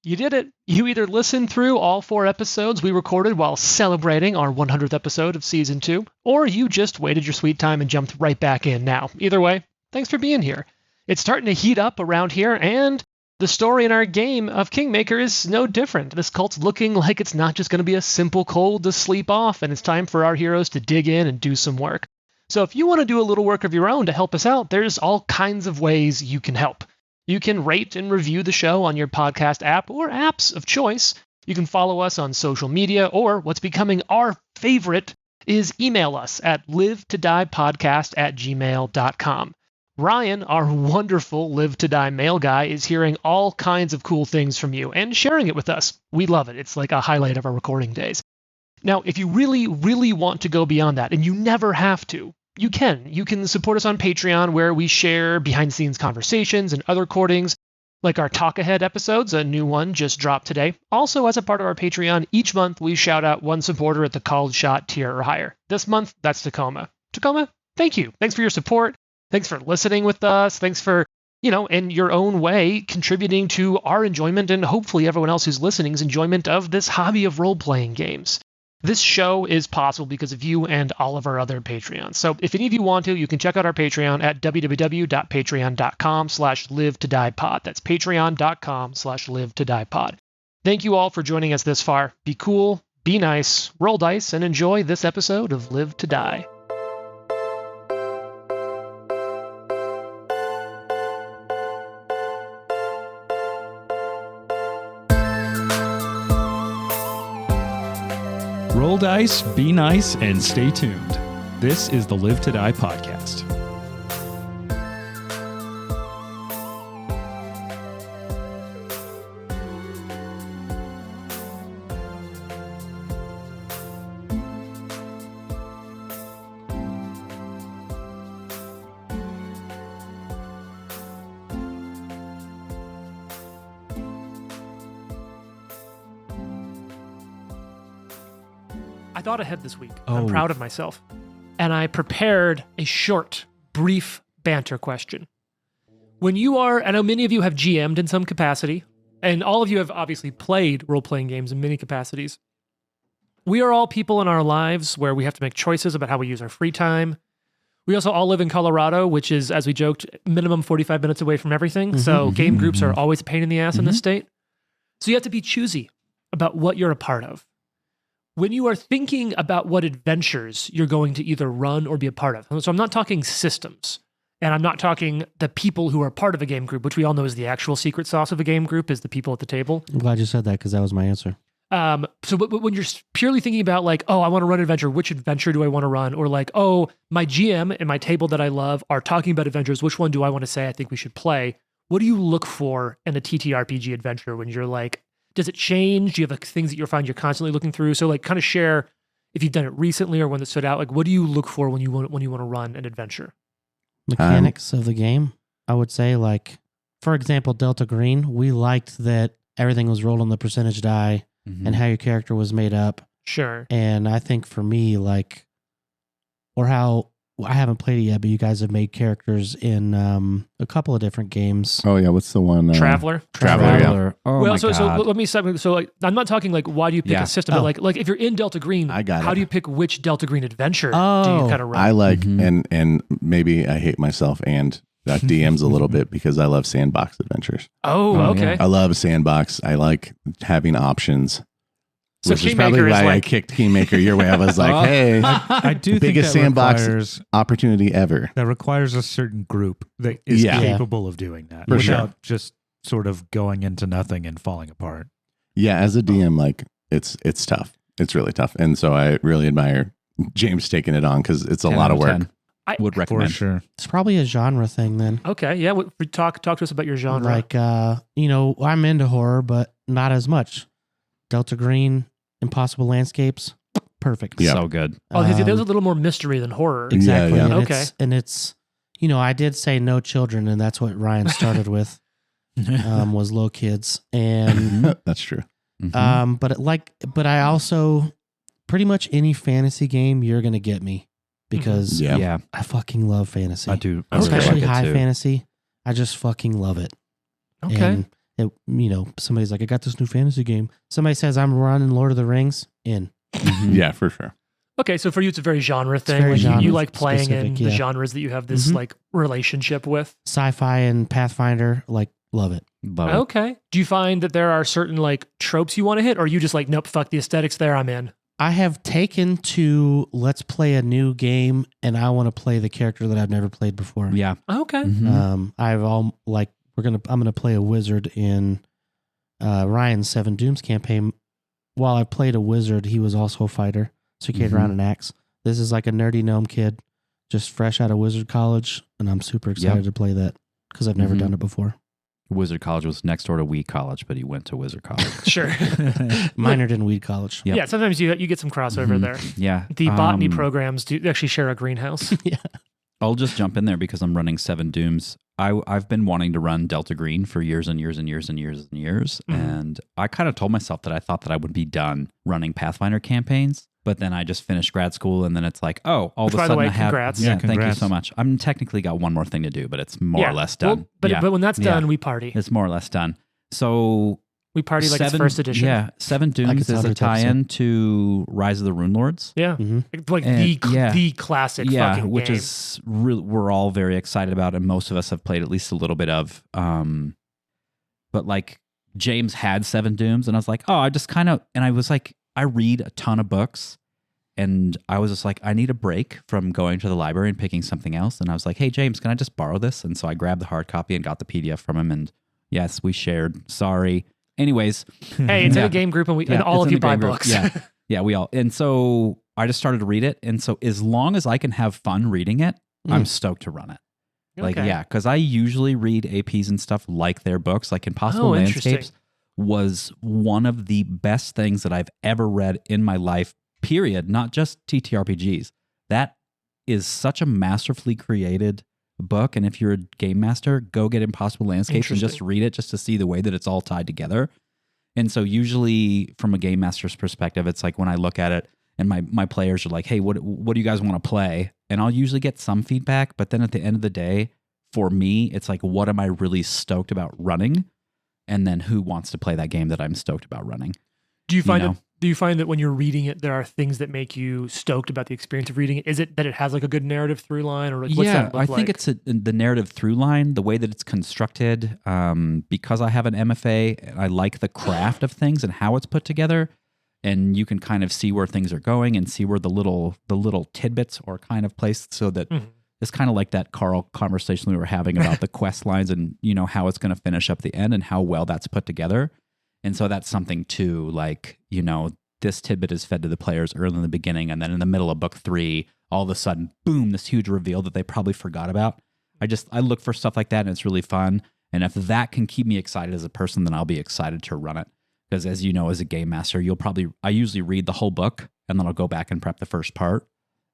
You did it. You either listened through all 4 episodes we recorded while celebrating our 100th episode of Season 2, or you just waited your sweet time and jumped right back in now. Either way, thanks for being here. It's starting to heat up around here, and the story in our game of Kingmaker is no different. This cult's looking like it's not just going to be a simple cold to sleep off, and it's time for our heroes to dig in and do some work. So if you want to do a little work of your own to help us out, there's all kinds of ways you can help. You can rate and review the show on your podcast app or apps of choice. You can follow us on social media, or what's becoming our favorite is email us at livetodiepodcast@gmail.com. Ryan, our wonderful Live to Die mail guy, is hearing all kinds of cool things from you and sharing it with us. We love it. It's like a highlight of our recording days. Now, if you really, really want to go beyond that, and you never have to, you can support us on Patreon, where we share behind-the-scenes conversations and other recordings, like our Talk Ahead episodes. A new one just dropped today. Also, as a part of our Patreon, each month we shout out one supporter at the called shot tier or higher. This month, that's Tacoma. Tacoma, thank you. Thanks for your support. Thanks for listening with us. Thanks for, in your own way, contributing to our enjoyment and hopefully everyone else who's listening's enjoyment of this hobby of role-playing games. This show is possible because of you and all of our other Patreons. So if any of you want to, you can check out our Patreon at www.patreon.com/livetodiepod. That's patreon.com/livetodiepod. Thank you all for joining us this far. Be cool, be nice, roll dice, and enjoy this episode of Live to Die. Roll dice, be nice, and stay tuned. This is the Live to Die podcast. I thought ahead this week. I'm proud of myself. And I prepared a short, brief banter question. When you are, I know many of you have GM'd in some capacity, and all of you have obviously played role-playing games in many capacities. We are all people in our lives where we have to make choices about how we use our free time. We also all live in Colorado, which is, as we joked, minimum 45 minutes away from everything. So game groups are always a pain in the ass in this state. So you have to be choosy about what you're a part of. When you are thinking about what adventures you're going to either run or be a part of. So I'm not talking systems, and I'm not talking the people who are part of a game group, which we all know is the actual secret sauce of a game group, is the people at the table. I'm glad you said that, because that was my answer. So when you're purely thinking about like, oh, I want to run an adventure, which adventure do I want to run? Or like, oh, my GM and my table that I love are talking about adventures, which one do I want to say I think we should play? What do you look for in a TTRPG adventure when you're like, does it change? Do you have things that you're constantly looking through? So like kind of share if you've done it recently or when it stood out, like what do you look for when you want to run an adventure? Mechanics of the game, I would say, like, for example, Delta Green, we liked that everything was rolled on the percentage die and how your character was made up. Sure. And I think for me, like, or how, I haven't played it yet, but you guys have made characters in a couple of different games. Oh yeah, what's the one? Traveler. Yeah. Oh well, my so God. let me say, so like, I'm not talking like why do you pick a system, but like if you're in Delta Green, how do you pick which Delta Green adventure do you kind of run? I like and maybe I hate myself and that DMs a little bit because I love sandbox adventures. Oh, okay. I love sandbox. I like having options. So which is probably why I kicked Kingmaker your way. I was like, hey, I do think biggest that sandbox opportunity ever. That requires a certain group that is capable of doing that without just sort of going into nothing and falling apart. Yeah, as a DM, like it's tough. It's really tough. And so I really admire James taking it on because it's a lot of work. I would recommend. For sure. It's probably a genre thing then. Okay, yeah. Talk to us about your genre. Like, I'm into horror, but not as much. Delta Green, Impossible Landscapes, perfect. So good. Oh, there's a little more mystery than horror. Exactly. Yeah. And it's, I did say no children, and that's what Ryan started with, was low kids. And that's true. but I also, pretty much any fantasy game, you're going to get me because Yeah. I fucking love fantasy. I do. Especially like it high too. fantasy. I just fucking love it. Okay. somebody's like, I got this new fantasy game. Somebody says I'm running Lord of the Rings in. Yeah, for sure. Okay, so for you, it's a very genre thing. very genre you like playing specific, in the genres that you have this like relationship with. Sci-fi and Pathfinder, love it. Okay. Do you find that there are certain like tropes you want to hit, or are you just like, nope, fuck the aesthetics there, I'm in? I have taken to let's play a new game, and I want to play the character that I've never played before. Yeah. Okay. I'm gonna play a wizard in Ryan's Seven Dooms campaign. While I played a wizard, he was also a fighter, so he carried around an axe. This is like a nerdy gnome kid, just fresh out of wizard college, and I'm super excited to play that because I've never done it before. Wizard College was next door to Weed College, but he went to Wizard College. Sure. Minored in Weed College. Yeah, sometimes you get some crossover there. Yeah. The botany programs do actually share a greenhouse. Yeah. I'll just jump in there because I'm running Seven Dooms. I've been wanting to run Delta Green for years and years and years and years and years. And I kind of told myself that I thought that I would be done running Pathfinder campaigns. But then I just finished grad school, and then it's like, all of a sudden I have. Congrats. Yeah, thank you so much. I'm technically got one more thing to do, but it's more or less done. Well, but when that's done, we party. It's more or less done. So we party like it's first edition. Yeah, Seven Dooms is a tie-in to Rise of the Rune Lords. Yeah, like the classic. Fucking which game. is we're all very excited about, and most of us have played at least a little bit of. But like James had Seven Dooms, and I was like, I was like, I read a ton of books, and I was just like, I need a break from going to the library and picking something else. And I was like, hey, James, can I just borrow this? And so I grabbed the hard copy and got the PDF from him. And yes, we shared. Sorry. Anyways. Hey, it's in a game group, and all of you buy books. Yeah, we all. And so I just started to read it. And so as long as I can have fun reading it, I'm stoked to run it. Because I usually read APs and stuff like their books, like Impossible Landscapes was one of the best things that I've ever read in my life, period, not just TTRPGs. That is such a masterfully created book, and if you're a game master, go get Impossible Landscapes and just read it just to see the way that it's all tied together. And so usually from a game master's perspective, it's like when I look at it and my players are like, hey, what do you guys want to play? And I'll usually get some feedback, but then at the end of the day, for me, it's like, what am I really stoked about running? And then who wants to play that game that I'm stoked about running? Do you find that when you're reading it, there are things that make you stoked about the experience of reading it? Is it that it has like a good narrative through line, or like, what's that look like? I think it's the narrative through line, the way that it's constructed. Because I have an MFA, I like the craft of things and how it's put together, and you can kind of see where things are going and see where the little tidbits are kind of placed, so that. It's kind of like that Carl conversation we were having about the quest lines and, how it's going to finish up the end and how well that's put together. And so that's something too, like, this tidbit is fed to the players early in the beginning, and then in the middle of book 3, all of a sudden, boom, this huge reveal that they probably forgot about. I look for stuff like that, and it's really fun. And if that can keep me excited as a person, then I'll be excited to run it. Because as you know, as a game master, I usually read the whole book, and then I'll go back and prep the first part.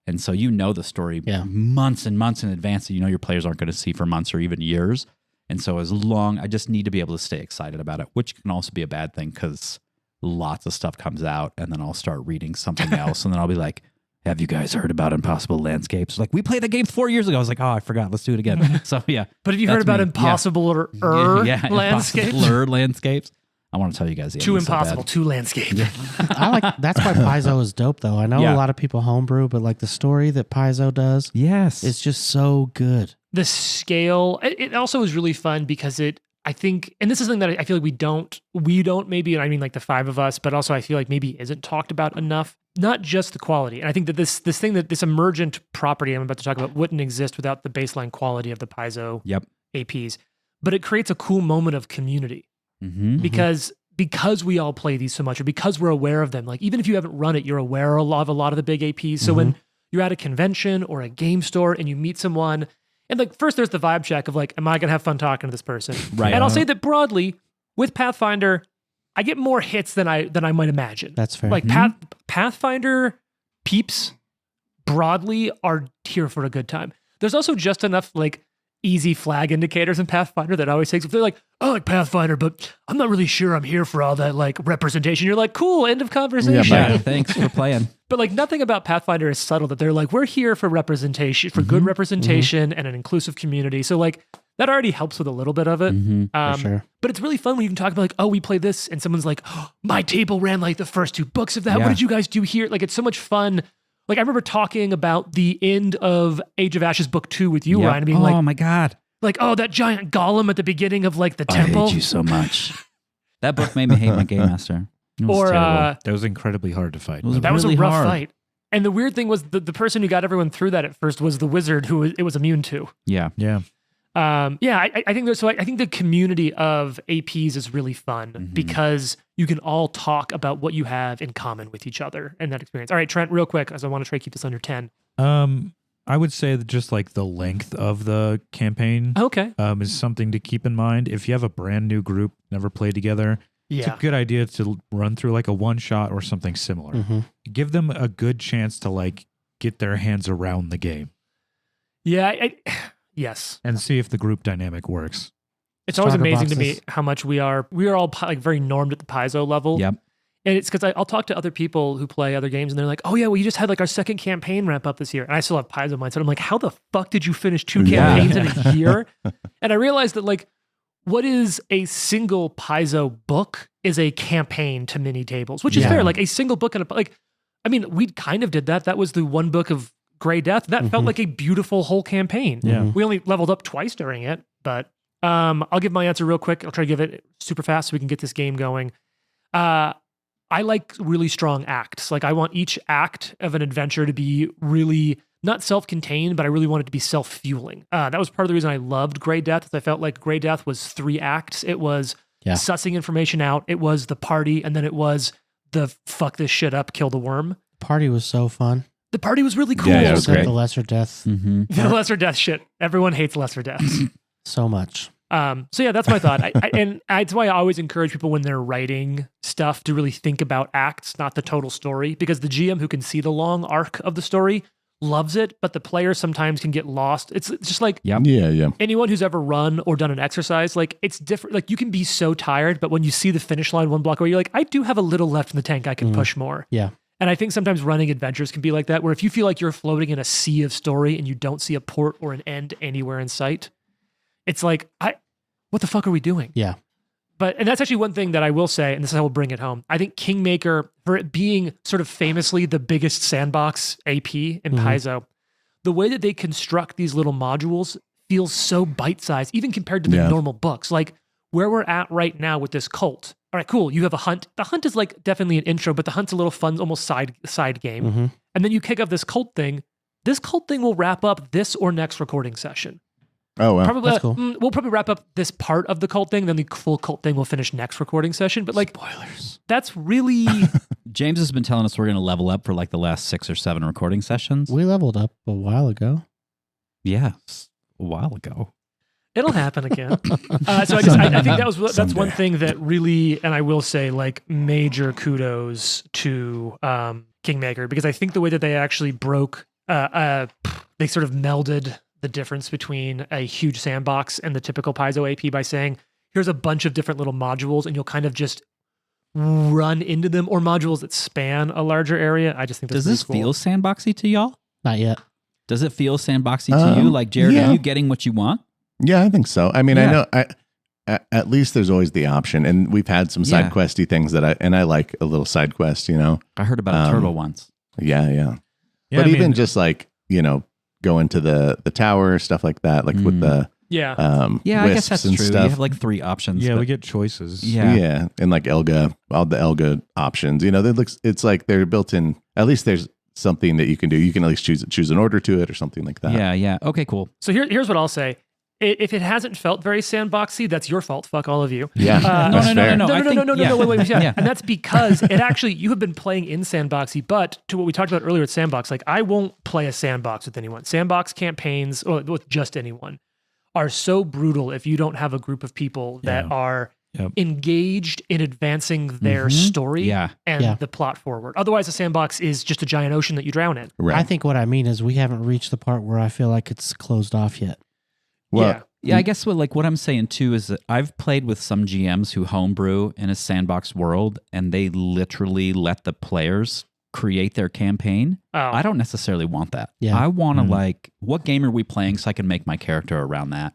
And so the story months and months in advance that your players aren't going to see for months or even years. And so I just need to be able to stay excited about it, which can also be a bad thing because lots of stuff comes out and then I'll start reading something else and then I'll be like, have you guys heard about Impossible Landscapes? Like, we played that game 4 years ago. I was like, oh, I forgot. Let's do it again. So yeah. But have you heard about Impossible Landscapes? Impossible Landscapes. I want to tell you guys. Too impossible, too landscape. That's why Paizo is dope, though. I know a lot of people homebrew, but like the story that Paizo does, it's just so good. The scale, it also is really fun because I think, and this is something that I feel like we don't maybe, and I mean like the 5 of us, but also I feel like maybe isn't talked about enough. Not just the quality, and I think that this emergent property I'm about to talk about wouldn't exist without the baseline quality of the Paizo APs, but it creates a cool moment of community. Because we all play these so much, or because we're aware of them. Like, even if you haven't run it, you're aware of a lot of the big APs. So when you're at a convention or a game store and you meet someone, and like first there's the vibe check of like, am I gonna have fun talking to this person? Right. And I'll say that broadly with Pathfinder, I get more hits than I might imagine. That's fair. Like Pathfinder peeps broadly are here for a good time. There's also just enough like easy flag indicators in Pathfinder that always takes. If they're like, "I like Pathfinder, but I'm not really sure I'm here for all that like representation." You're like, "Cool, end of conversation." Yeah, thanks for playing. But like nothing about Pathfinder is subtle. That they're like, "We're here for representation, for good representation, and an inclusive community." So like that already helps with a little bit of it. For sure. But it's really fun when you can talk about like, "Oh, we play this," and someone's like, "Oh, my table ran like the first 2 books of that. What did you guys do here?" Like it's so much fun. Like I remember talking about the end of Age of Ashes book 2 with you, Ryan, and being like, "Oh my god." Like, oh, that giant golem at the beginning of like the temple. I hate you so much. That book made me hate my game master. Or that was incredibly hard to fight. That was a rough fight. And the weird thing was the person who got everyone through that at first was the wizard who it was immune to. Yeah. I think there's I think the community of APs is really fun because you can all talk about what you have in common with each other and that experience. All right, Trent, real quick, as I want to try to keep this under 10. I would say that just like the length of the campaign is something to keep in mind. If you have a brand new group, never played together, it's a good idea to run through like a one shot or something similar. Give them a good chance to like get their hands around the game. Yeah, yes. And see if the group dynamic works. It's always amazing to me how much we are all like very normed at the Paizo level. Yep. And it's because I'll talk to other people who play other games and they're like, "Oh yeah, well you just had like our second campaign ramp up this year." And I still have Paizo mindset. I'm like, "How the fuck did you finish 2 campaigns in a year?" And I realized that like what is a single Paizo book is a campaign to mini tables, which is fair. Like a single book and I mean, we kind of did that. That was the one book of Grey Death. That felt like a beautiful whole campaign. Yeah. We only leveled up twice during it, but I'll give my answer real quick. I'll try to give it super fast so we can get this game going. I like really strong acts. Like I want each act of an adventure to be really not self-contained, but I really want it to be self-fueling. That was part of the reason I loved Grey Death. I felt like Grey Death was 3 acts. It was sussing information out. It was the party, and then it was the fuck this shit up, kill the worm. Party was so fun. The party was really cool. Yeah, it was great. The lesser death. The lesser death shit. Everyone hates lesser deaths. So much. So yeah, that's my thought. And that's why I always encourage people when they're writing stuff to really think about acts, not the total story, because the GM who can see the long arc of the story loves it, but the player sometimes can get lost. It's just like anyone who's ever run or done an exercise, like it's different. Like you can be so tired, but when you see the finish line one block away, you're like, I do have a little left in the tank. I can push more. Yeah. And I think sometimes running adventures can be like that, where if you feel like you're floating in a sea of story and you don't see a port or an end anywhere in sight, it's like, what the fuck are we doing? Yeah. And that's actually one thing that I will say, and this is how we'll bring it home. I think Kingmaker, for it being sort of famously the biggest sandbox AP in Paizo, the way that they construct these little modules feels so bite-sized, even compared to the normal books. Like where we're at right now with this cult. All right, cool. You have a hunt. The hunt is like definitely an intro, but the hunt's a little fun, almost side game. And then you kick off this cult thing. This cult thing will wrap up this or next recording session. Oh, wow. Probably, That's cool. We'll probably wrap up this part of the cult thing, then the full cult thing will finish next recording session. But like, spoilers. That's really... James has been telling us we're going to level up for like the last 6 or 7 recording sessions. We leveled up a while ago. Yes, a while ago. It'll happen again. So I think that's one thing that really, and I will say like major kudos to Kingmaker, because I think the way that they actually broke, they sort of melded the difference between a huge sandbox and the typical Paizo AP by saying, here's a bunch of different little modules and you'll kind of just run into them, or modules that span a larger area. I just think that's Does this cool. feel sandboxy to y'all? Not yet. Does it feel sandboxy to you? Like, Jared, are you getting what you want? Yeah, I think so. I mean, I know at least there's always the option, and we've had some side questy things that I like a little side quest, you know. I heard about a turtle once. Yeah. But even just like, you know, go into the tower, stuff like that, like with the I guess that's true. Stuff. You have like 3 options. Yeah, we get choices. Yeah, and like Elga, all the Elga options. You know, it's like they're built in. At least there's something that you can do. You can at least choose an order to it or something like that. Yeah. Okay, cool. So here's what I'll say. If it hasn't felt very sandboxy, that's your fault. Fuck all of you. Yeah. No. Wait. Yeah. And that's because it actually, you have been playing in sandboxy, but to what we talked about earlier with sandbox, like I won't play a sandbox with anyone. Sandbox campaigns, or with just anyone, are so brutal if you don't have a group of people that are engaged in advancing their story and the plot forward. Otherwise, a sandbox is just a giant ocean that you drown in. Right. I think what I mean is we haven't reached the part where I feel like it's closed off yet. Well, Yeah, I guess what I'm saying too is that I've played with some GMs who homebrew in a sandbox world, and they literally let the players create their campaign. I don't necessarily want that. Yeah. I want to what game are we playing so I can make my character around that?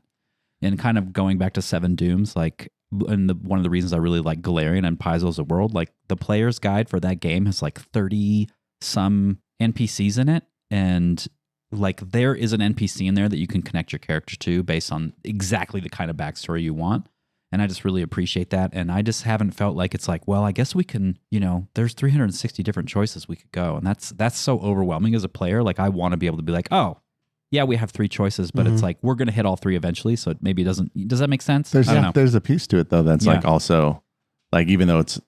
And kind of going back to Seven Dooms, and one of the reasons I really like Galarian and Paizo as a world, like the player's guide for that game has like 30 some NPCs in it, and like there is an NPC in there that you can connect your character to based on exactly the kind of backstory you want. And I just really appreciate that. And I just haven't felt like it's like, well, I guess we can, there's 360 different choices we could go. And that's so overwhelming as a player. Like I want to be able to be like, oh, yeah, we have 3 choices, but it's like, we're going to hit all 3 eventually. So maybe it doesn't, does that make sense? There's a piece to it though. That's like also like, even though it's,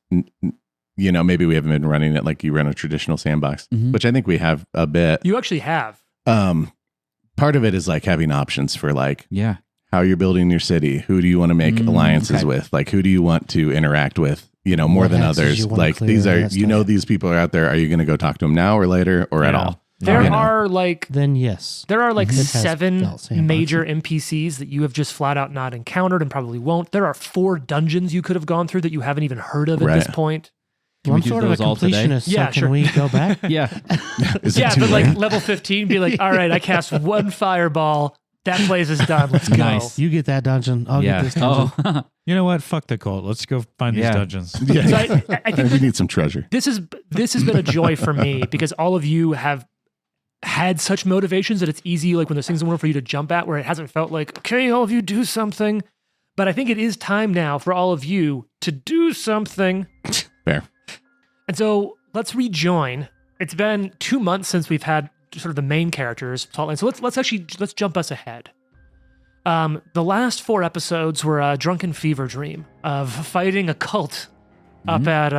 maybe we haven't been running it like you run a traditional sandbox, which I think we have a bit. You actually have. Part of it is like having options for like, how you're building your city. Who do you want to make alliances with? Like, who do you want to interact with? More than others. Like these are, these people are out there. Are you going to go talk to them now or later or at all? There are like, then yes, there are like 7 major NPCs that you have just flat out not encountered and probably won't. There are 4 dungeons you could have gone through that you haven't even heard of at this point. Well, I'm sort of a completionist, so can we go back? But like level 15, be like, all right, I cast 1 fireball. That place is done. Let's go. Nice. You get that dungeon. I'll get this dungeon. You know what? Fuck the cult. Let's go find these dungeons. So I think we need some treasure. This has been a joy for me because all of you have had such motivations that it's easy, like when there's things in order for you to jump at, where it hasn't felt like, okay, all of you do something. But I think it is time now for all of you to do something. Fair. And so let's rejoin. It's been 2 months since we've had sort of the main characters. So let's jump us ahead. The last 4 episodes were a drunken fever dream of fighting a cult up at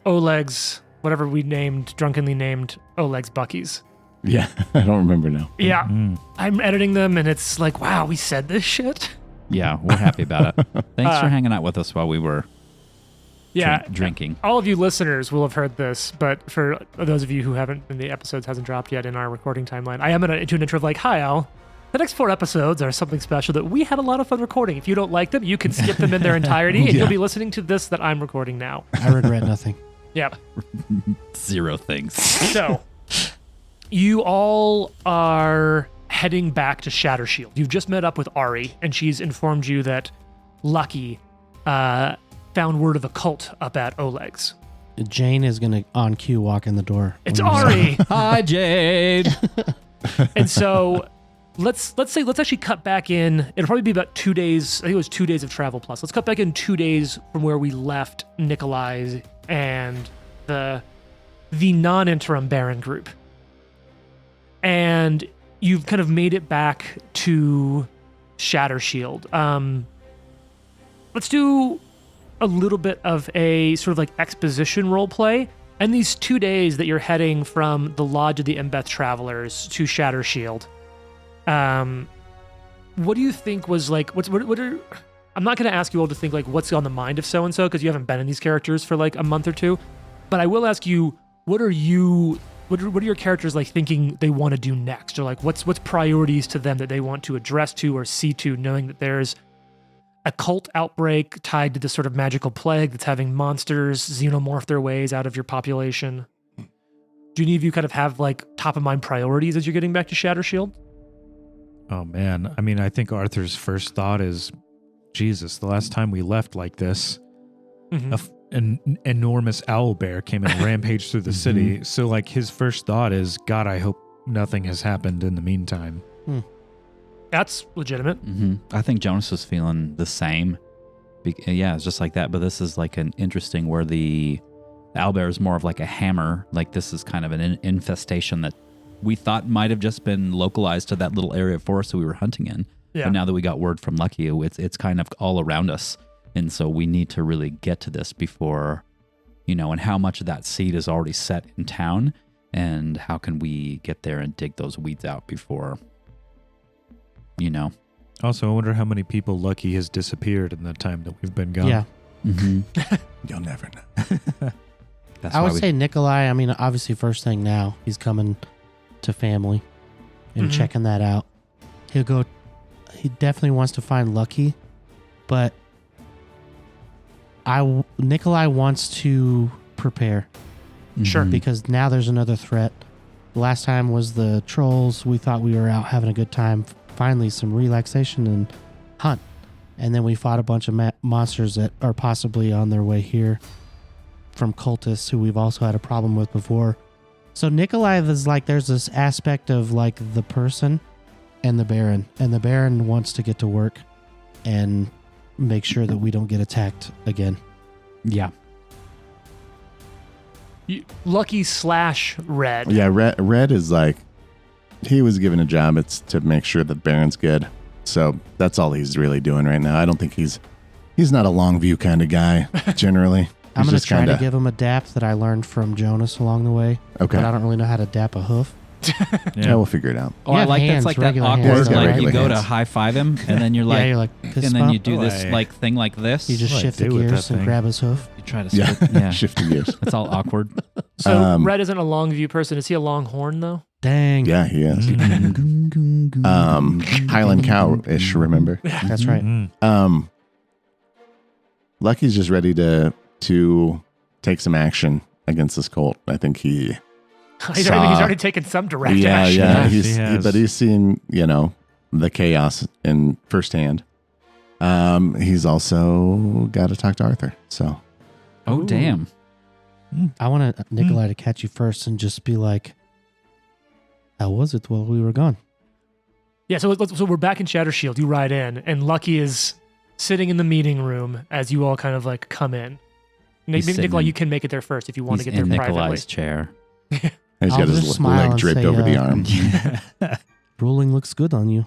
Oleg's, whatever we drunkenly named Oleg's Bucky's. Yeah, I don't remember now. Yeah, I'm editing them and it's like, wow, we said this shit? Yeah, we're happy about it. Thanks for hanging out with us while we were drinking. All of you listeners will have heard this, but for those of you who haven't, and the episodes hasn't dropped yet in our recording timeline, I am going to do an intro of like, hi Al, the next 4 episodes are something special that we had a lot of fun recording. If you don't like them, you can skip them in their entirety, and you'll be listening to this that I'm recording now. I regret nothing. Yep. 0 things. So, you all are heading back to Shattershield. You've just met up with Ari, and she's informed you that Lucky found word of a cult up at Oleg's. Jane is going to, on cue, walk in the door. It's Ari! Hi, Jade! And so, let's actually cut back in. It'll probably be about 2 days. I think it was 2 days of travel plus. Let's cut back in 2 days from where we left Nikolai and the non-interim Baron group. And you've kind of made it back to Shattershield. Let's do a little bit of a sort of like exposition role play. And these 2 days that you're heading from the Lodge of the Embeth Travelers to Shattershield, what do you think was like, I'm not going to ask you all to think like what's on the mind of so-and-so because you haven't been in these characters for like a month or 2, but I will ask you, what are your characters like thinking they want to do next? Or like what's priorities to them that they want to address to or see to, knowing that there's a cult outbreak tied to this sort of magical plague that's having monsters xenomorph their ways out of your population? Do any of you kind of have like top of mind priorities as you're getting back to Shattershield? Oh man, I mean, I think Arthur's first thought is, Jesus, the last time we left like this, an enormous owl bear came and rampaged through the city. So like his first thought is, God, I hope nothing has happened in the meantime. That's legitimate. I think Jonas is feeling the same. Yeah, it's just like that. But this is like an interesting where the owlbear is more of like a hammer. Like this is kind of an infestation that we thought might have just been localized to that little area of forest that we were hunting in. Yeah. But now that we got word from Lucky, it's kind of all around us. And so we need to really get to this before, and how much of that seed is already set in town, and how can we get there and dig those weeds out before, Also, I wonder how many people Lucky has disappeared in the time that we've been gone. Yeah. You'll never know. I would say Nikolai, I mean, obviously first thing now, he's coming to family and checking that out. He'll go he definitely wants to find Lucky, but Nikolai wants to prepare. Sure. Because now there's another threat. Last time was the trolls. We thought we were out having a good time. Finally, some relaxation and hunt. And then we fought a bunch of monsters that are possibly on their way here from cultists who we've also had a problem with before. So Nikolai is like, there's this aspect of like the person and the Baron. And the Baron wants to get to work and make sure that we don't get attacked again. Yeah. Lucky / Red. Yeah, Red is like, he was given a job. It's to make sure that Baron's good. So that's all he's really doing right now. I don't think he's not a long view kind of guy, generally. I'm going to try to give him a dap that I learned from Jonas along the way. Okay. But I don't really know how to dap a hoof. Yeah, we'll figure it out. Oh, I like hands, that's like that awkward, hands, like you right? go to high five him, and then you're like, yeah, you're like and then you do this like thing like this. You just shift the gears and grab his hoof. You try to split, yeah. Shifting gears. It's all awkward. So Red isn't a long view person. Is he a long horn though? Dang. Yeah, he is. Highland cow-ish, remember? That's right. Lucky's just ready to take some action against this cult. I think he's already taken some direct action. Yeah, but he's seen, the chaos in firsthand. He's also got to talk to Arthur. So, oh damn! I want Nikolai to catch you first and just be like, "How was it while we were gone?" Yeah. So we're back in Shatter Shield. You ride in, and Lucky is sitting in the meeting room as you all kind of like come in. Maybe Nikolai, you can make it there first if you want to get there privately. Nikolai's chair. He's got his leg draped over the arm. Ruling looks good on you.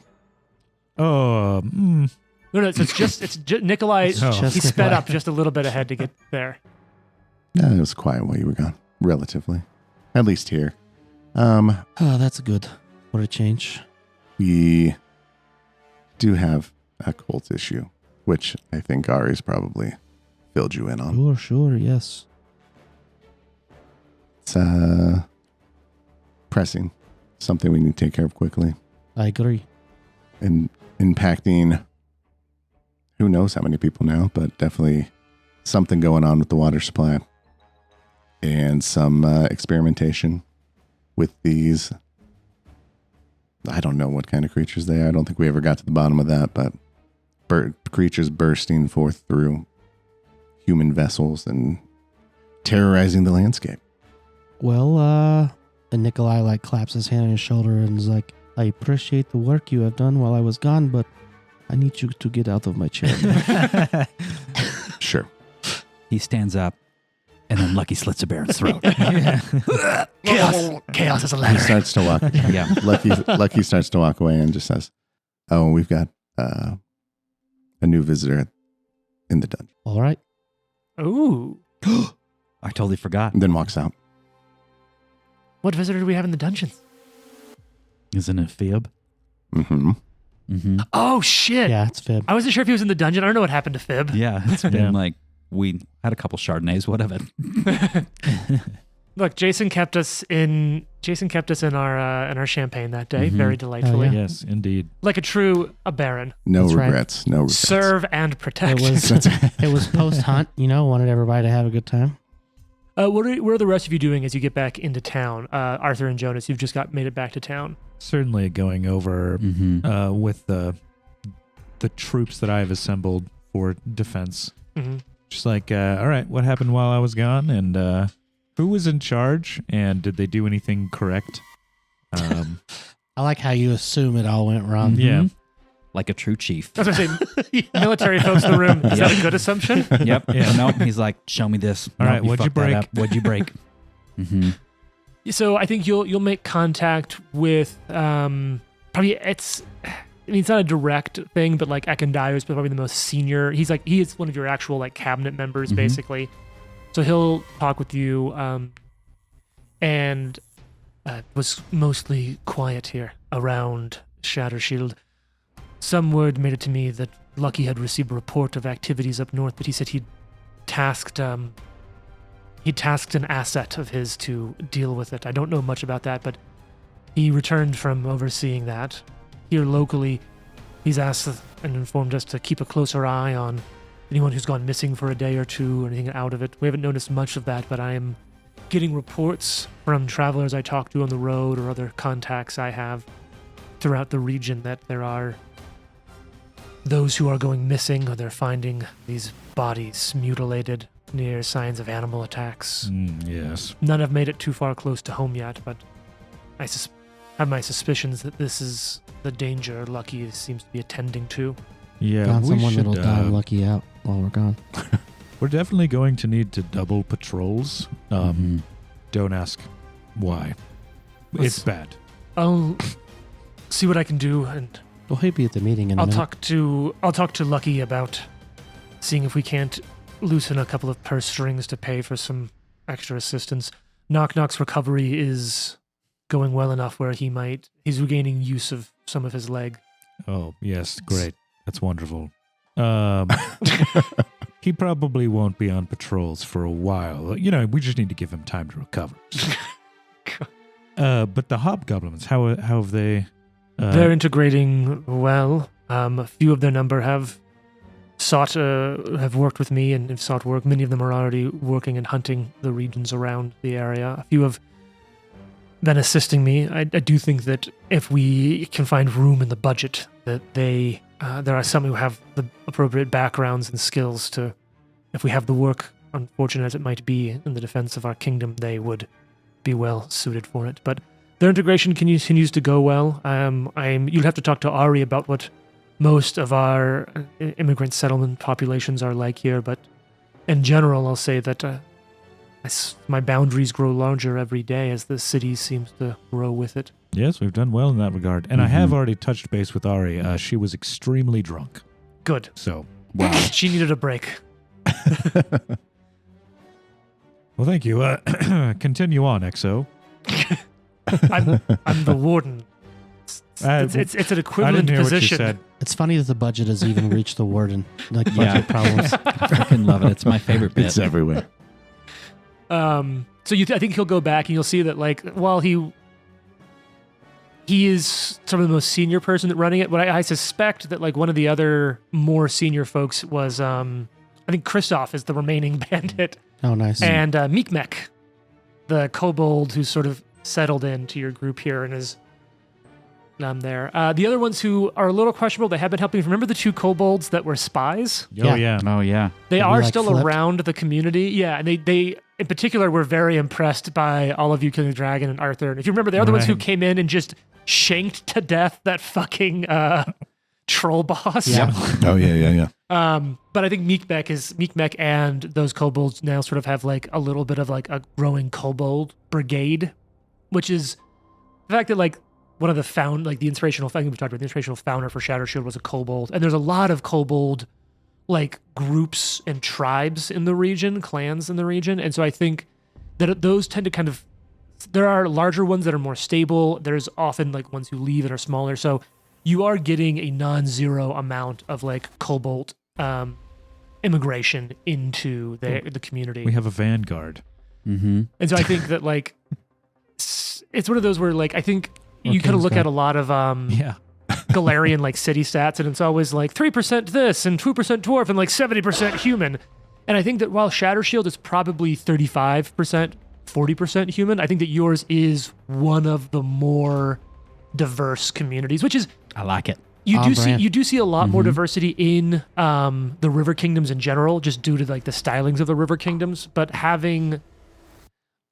Oh, No, it's just Nikolai. He sped Nikolai. up just a little bit ahead to get there. Yeah, it was quiet while you were gone, relatively. At least here. Oh, that's good. What a change. We do have a cult issue, which I think Ari's probably filled you in on. Sure, yes. It's pressing. Something we need to take care of quickly. I agree. And impacting who knows how many people now, but definitely something going on with the water supply. And some experimentation with these. I don't know what kind of creatures they are. I don't think we ever got to the bottom of that, but creatures bursting forth through human vessels and terrorizing the landscape. Well, and Nikolai like claps his hand on his shoulder and is like, I appreciate the work you have done while I was gone, but I need you to get out of my chair. Sure. He stands up, and then Lucky slits a Baron's throat. Chaos is a ladder. He starts to walk. Yeah. Lucky starts to walk away and just says, "Oh, we've got a new visitor in the dungeon." All right. Ooh. I totally forgot. And then walks out. What visitor do we have in the dungeons? Isn't it Fib? Mm-hmm. Mm-hmm. Oh, shit. Yeah, it's Fib. I wasn't sure if he was in the dungeon. I don't know what happened to Fib. Yeah, it's been like, we had a couple Chardonnays, what of it? Look, Jason kept us in our champagne that day, very delightfully. Oh, yeah. yes, indeed. Like a baron. No That's right. regrets. No regrets. Serve and protect. It was post-hunt, wanted everybody to have a good time. What are the rest of you doing as you get back into town? Arthur and Jonas, you've just made it back to town. Certainly going over with the troops that I've assembled for defense. Mm-hmm. Just like, all right, what happened while I was gone, and who was in charge, and did they do anything correct? I like how you assume it all went wrong. Yeah. Like a true chief. I was going to say, military folks in the room. Is that a good assumption? Yep. Yeah. Nope. He's like, show me this. All right, Nope, what'd you fucked that break? up. What'd you break? Mm-hmm. So I think you'll make contact with probably it's not a direct thing, but like Ekendayo is probably the most senior. He is one of your actual like cabinet members basically. So he'll talk with you and was mostly quiet here around Shatter Shield. Some word made it to me that Lucky had received a report of activities up north, but he said he'd tasked an asset of his to deal with it. I don't know much about that, but he returned from overseeing that. Here locally, He's asked and informed us to keep a closer eye on anyone who's gone missing for a day or two or anything out of it. We haven't noticed much of that, but I am getting reports from travelers I talk to on the road or other contacts I have throughout the region that there are those who are going missing, or they're finding these bodies mutilated near signs of animal attacks. Yes. None have made it too far close to home yet, but I have my suspicions that this is the danger Lucky seems to be attending to. Yeah, found someone that'll dime Lucky out while we're gone. We're definitely going to need to double patrols. Don't ask why. It's bad. I'll see what I can do, and well, he'll be at the meeting in a minute. I'll talk to Lucky about seeing if we can't loosen a couple of purse strings to pay for some extra assistance. Knock Knock's recovery is going well enough where he's regaining use of some of his leg. Oh, yes, great. That's wonderful. He probably won't be on patrols for a while. We just need to give him time to recover. But the hobgoblins, how have they... They're integrating well. A few of their number have worked with me and have sought work. Many of them are already working and hunting the regions around the area. A few have been assisting me. I do think that if we can find room in the budget, that there are some who have the appropriate backgrounds and skills to, if we have the work, unfortunate as it might be, in the defense of our kingdom, they would be well suited for it. But their integration continues to go well. You'll have to talk to Ari about what most of our immigrant settlement populations are like here, but in general, I'll say that my boundaries grow larger every day as the city seems to grow with it. Yes, we've done well in that regard. And I have already touched base with Ari. She was extremely drunk. Good. So, wow. She needed a break. Well, thank you. Continue on, XO. I'm the warden. It's an equivalent position. It's funny that the budget has even reached the warden. Like budget problems. I fucking love it. It's my favorite bit. It's everywhere. So I think he'll go back and you'll see that while he is sort of the most senior person that running it, but I suspect that one of the other more senior folks was I think Kristoff is the remaining bandit. Oh, nice. And Meekmek, the kobold who's sort of settled into your group here and is there. The other ones who are a little questionable, they have been helping. Remember the two kobolds that were spies? Oh, yeah. Oh, yeah. They are still around the community. Yeah, and they in particular were very impressed by all of you killing the dragon and Arthur. And if you remember, they're the ones who came in and just shanked to death that fucking troll boss. Yeah. Oh, yeah. But I think Meekmek and those kobolds now sort of have a little bit of a growing kobold brigade, which is the fact that one of the the inspirational thing we've talked about, the inspirational founder for Shatter Shield was a kobold, and there's a lot of kobold groups and tribes in the region, clans in the region, and so I think that those tend to there are larger ones that are more stable. There's often ones who leave and are smaller, so you are getting a non-zero amount of kobold immigration into the community. We have a vanguard. Mm-hmm. And so I think that it's one of those where I think you kind of look at a lot of Galarian city stats, and it's always 3% this and 2% dwarf and 70% human. And I think that while Shatter Shield is probably 35%, 40% human, I think that yours is one of the more diverse communities, which is I like it. You do see a lot more diversity in the River Kingdoms in general, just due to the stylings of the River Kingdoms, but having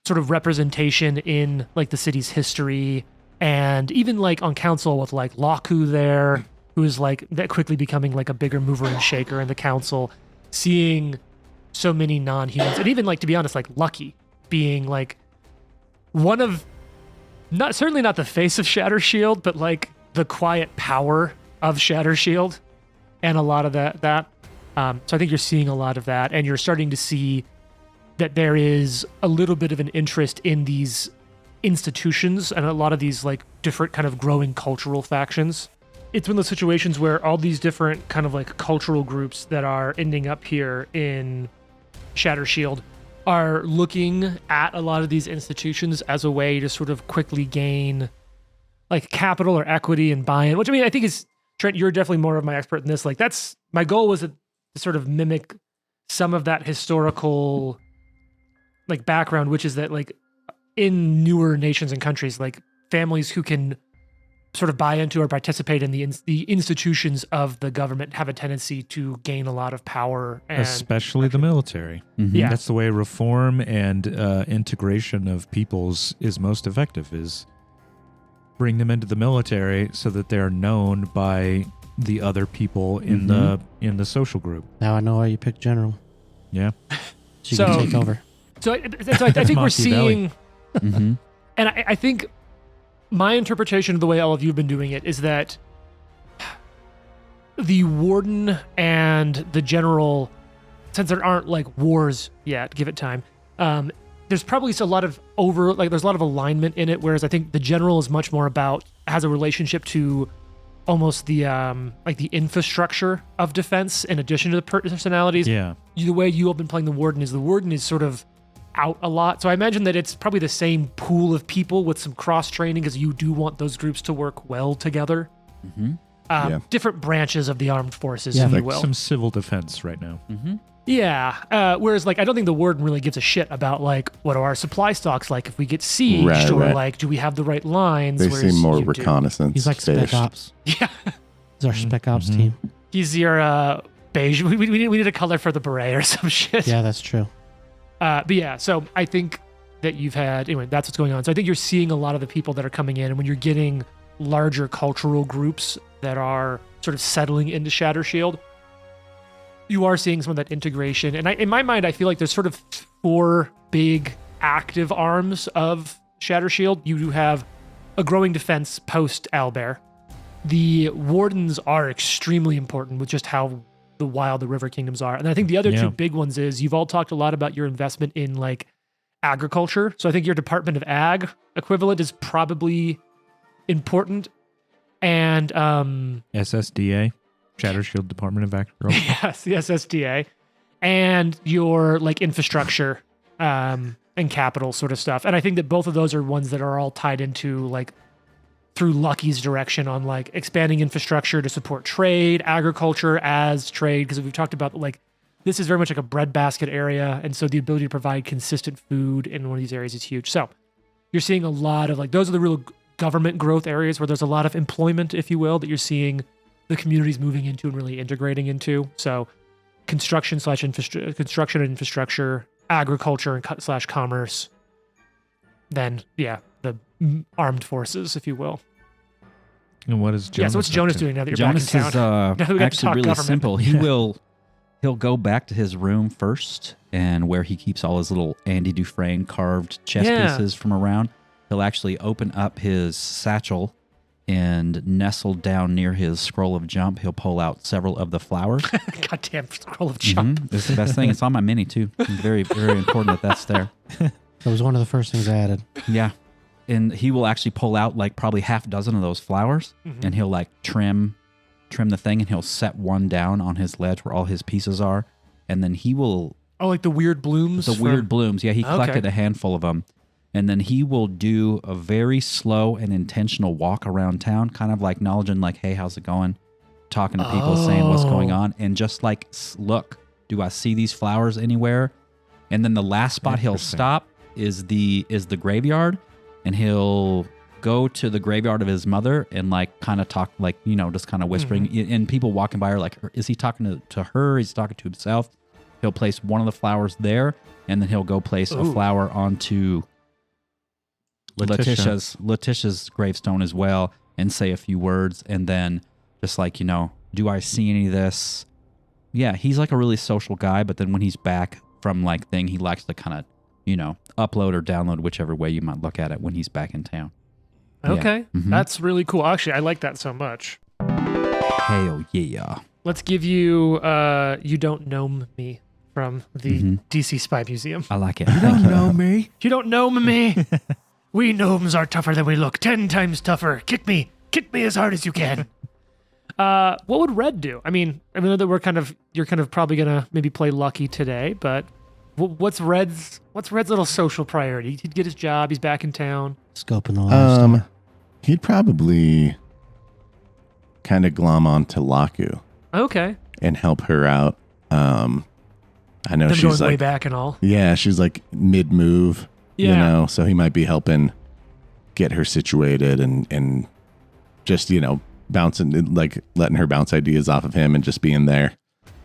sort of representation in the city's history, and even on council with Laku there, who is that quickly becoming a bigger mover and shaker in the council, seeing so many non-humans, and even to be honest, Lucky being one of certainly not the face of Shatter Shield, but the quiet power of Shatter Shield, and a lot of that. So I think you're seeing a lot of that, and you're starting to see that there is a little bit of an interest in these institutions and a lot of these different kind of growing cultural factions. It's one of those situations where all these different kind of cultural groups that are ending up here in Shatter Shield are looking at a lot of these institutions as a way to sort of quickly gain capital or equity and buy-in, which I think is Trent, you're definitely more of my expert in this. Like that's my goal was to sort of mimic some of that historical like background, which is that like in newer nations and countries, like families who can sort of buy into or participate in the institutions of the government have a tendency to gain a lot of power. And especially the military. Mm-hmm. Yeah. That's the way reform and integration of peoples is most effective, is bring them into the military so that they're known by the other people in the social group. Now I know why you picked general. Yeah. So you can take over. So I think we're seeing, and I think my interpretation of the way all of you have been doing it is that the warden and the general, since there aren't like wars yet, give it time, there's probably a lot of there's a lot of alignment in it, whereas I think the general is much more has a relationship to almost the like the infrastructure of defense in addition to the personalities. Yeah. The way you have been playing the warden is sort of out a lot. So I imagine that it's probably the same pool of people with some cross training, because you do want those groups to work well together. Different branches of the armed forces, if you will. Some civil defense right now. Yeah. Whereas like I don't think the warden really gives a shit about like what are our supply stocks like if we get sieged, or like do we have the right lines. They seem more reconnaissance. He's like Spec Ops. Yeah. He's our Spec Ops team. He's your beige. We need a color for the beret or some shit. Yeah, that's true. But yeah, so I think that that's what's going on. So I think you're seeing a lot of the people that are coming in, and when you're getting larger cultural groups that are sort of settling into Shatter Shield, you are seeing some of that integration. And in my mind, I feel like there's sort of 4 big active arms of Shatter Shield. You do have a growing defense post Owlbear. The wardens are extremely important with just how the wild the river kingdoms are. And I think the other 2 big ones is you've all talked a lot about your investment in like agriculture. So I think your Department of Ag equivalent is probably important. And SSDA, Shatter Shield Department of Agriculture. Yes, the SSDA. And your like infrastructure and capital sort of stuff. And I think that both of those are ones that are all tied into like through Lucky's direction on like expanding infrastructure to support trade, agriculture as trade, because we've talked about like this is very much like a breadbasket area, and so the ability to provide consistent food in one of these areas is huge. So you're seeing a lot of like those are the real government growth areas where there's a lot of employment, if you will, that you're seeing the communities moving into and really integrating into. So construction and infrastructure, agriculture and / commerce. Then the armed forces, if you will. And what is Jonas? Yeah, so what's Jonas doing now that you're Jonas back in town? Is actually really simple. He'll go back to his room first, and where he keeps all his little Andy Dufresne carved chess pieces from around. He'll actually open up his satchel, and nestled down near his scroll of jump, he'll pull out several of the flowers. Goddamn scroll of jump. It's the best thing. It's on my mini too. It's very, very important that's there. That was one of the first things I added. Yeah. And he will actually pull out like probably half a dozen of those flowers, and he'll like trim the thing, and he'll set one down on his ledge where all his pieces are, and then he will... Oh, like the weird blooms? Weird blooms. Yeah, he collected a handful of them. And then he will do a very slow and intentional walk around town, kind of like acknowledging like, hey, how's it going? Talking to people, saying what's going on, and just like, look, do I see these flowers anywhere? And then the last spot he'll stop is the graveyard, and he'll go to the graveyard of his mother and like kind of talk, like, you know, just kind of whispering, and people walking by are like, is he talking to her? Is he talking to himself? He'll place one of the flowers there, and then he'll go place a flower onto Letitia's gravestone as well, and say a few words, and then just like, you know, do I see any of this? Yeah, he's like a really social guy, but then when he's back from like thing, he likes to kind of, you know, upload or download, whichever way you might look at it, when he's back in town. Okay, that's really cool. Actually, I like that so much. Hell yeah. Let's give you You Don't Know Me from the DC Spy Museum. I like it. You don't know me. You don't know me. We gnomes are tougher than we look. 10 times tougher. Kick me as hard as you can. What would Red do? I mean, I know that you're kind of probably gonna maybe play Lucky today, but what's Red's little social priority? He'd get his job. He's back in town. Scoping all that stuff. He'd probably kind of glom onto Laku. Okay. And help her out. I know them she's going like way back and all. Yeah, she's like mid-move, so he might be helping get her situated and just, bouncing, like letting her bounce ideas off of him and just being there.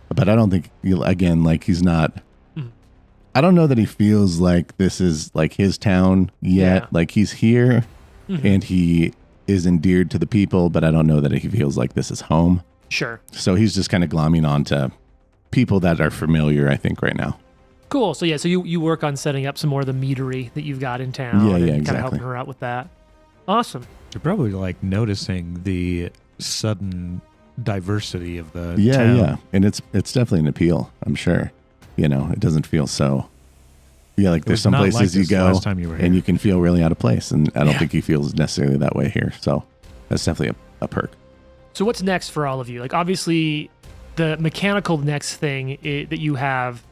But I don't think, again, like he's not, I don't know that he feels like this is like his town yet. Yeah. Like he's here and he is endeared to the people, but I don't know that he feels like this is home. Sure. So he's just kind of glomming on to people that are familiar, I think, right now. Cool. So you work on setting up some more of the meadery that you've got in town. Yeah, and exactly. Kind of helping her out with that. Awesome. You're probably like noticing the sudden diversity of the town. Yeah. And it's definitely an appeal, I'm sure. It doesn't feel so. Yeah, like there's some places you go and you can feel really out of place. And I don't think he feels necessarily that way here. So that's definitely a perk. So what's next for all of you? Like obviously the mechanical next thing that you have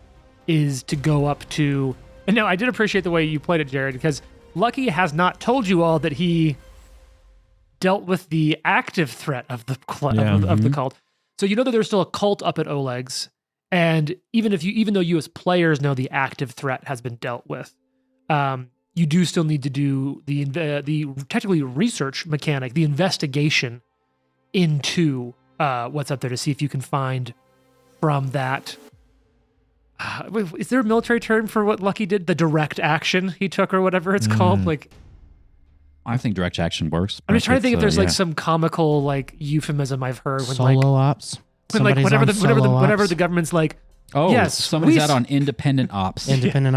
is to go up to, and now I did appreciate the way you played it, Jared, because Lucky has not told you all that he dealt with the active threat of the of the cult. So you know that there's still a cult up at Oleg's, and even though you as players know the active threat has been dealt with, you do still need to do the technically research mechanic, the investigation into what's up there to see if you can find from that. Is there a military term for what Lucky did? The direct action he took, or whatever it's called. Like, I think direct action works. I'm just trying to think if there's like some comical like euphemism I've heard when solo ops. When like whenever the government's like, oh yes, somebody's out on independent ops. Independent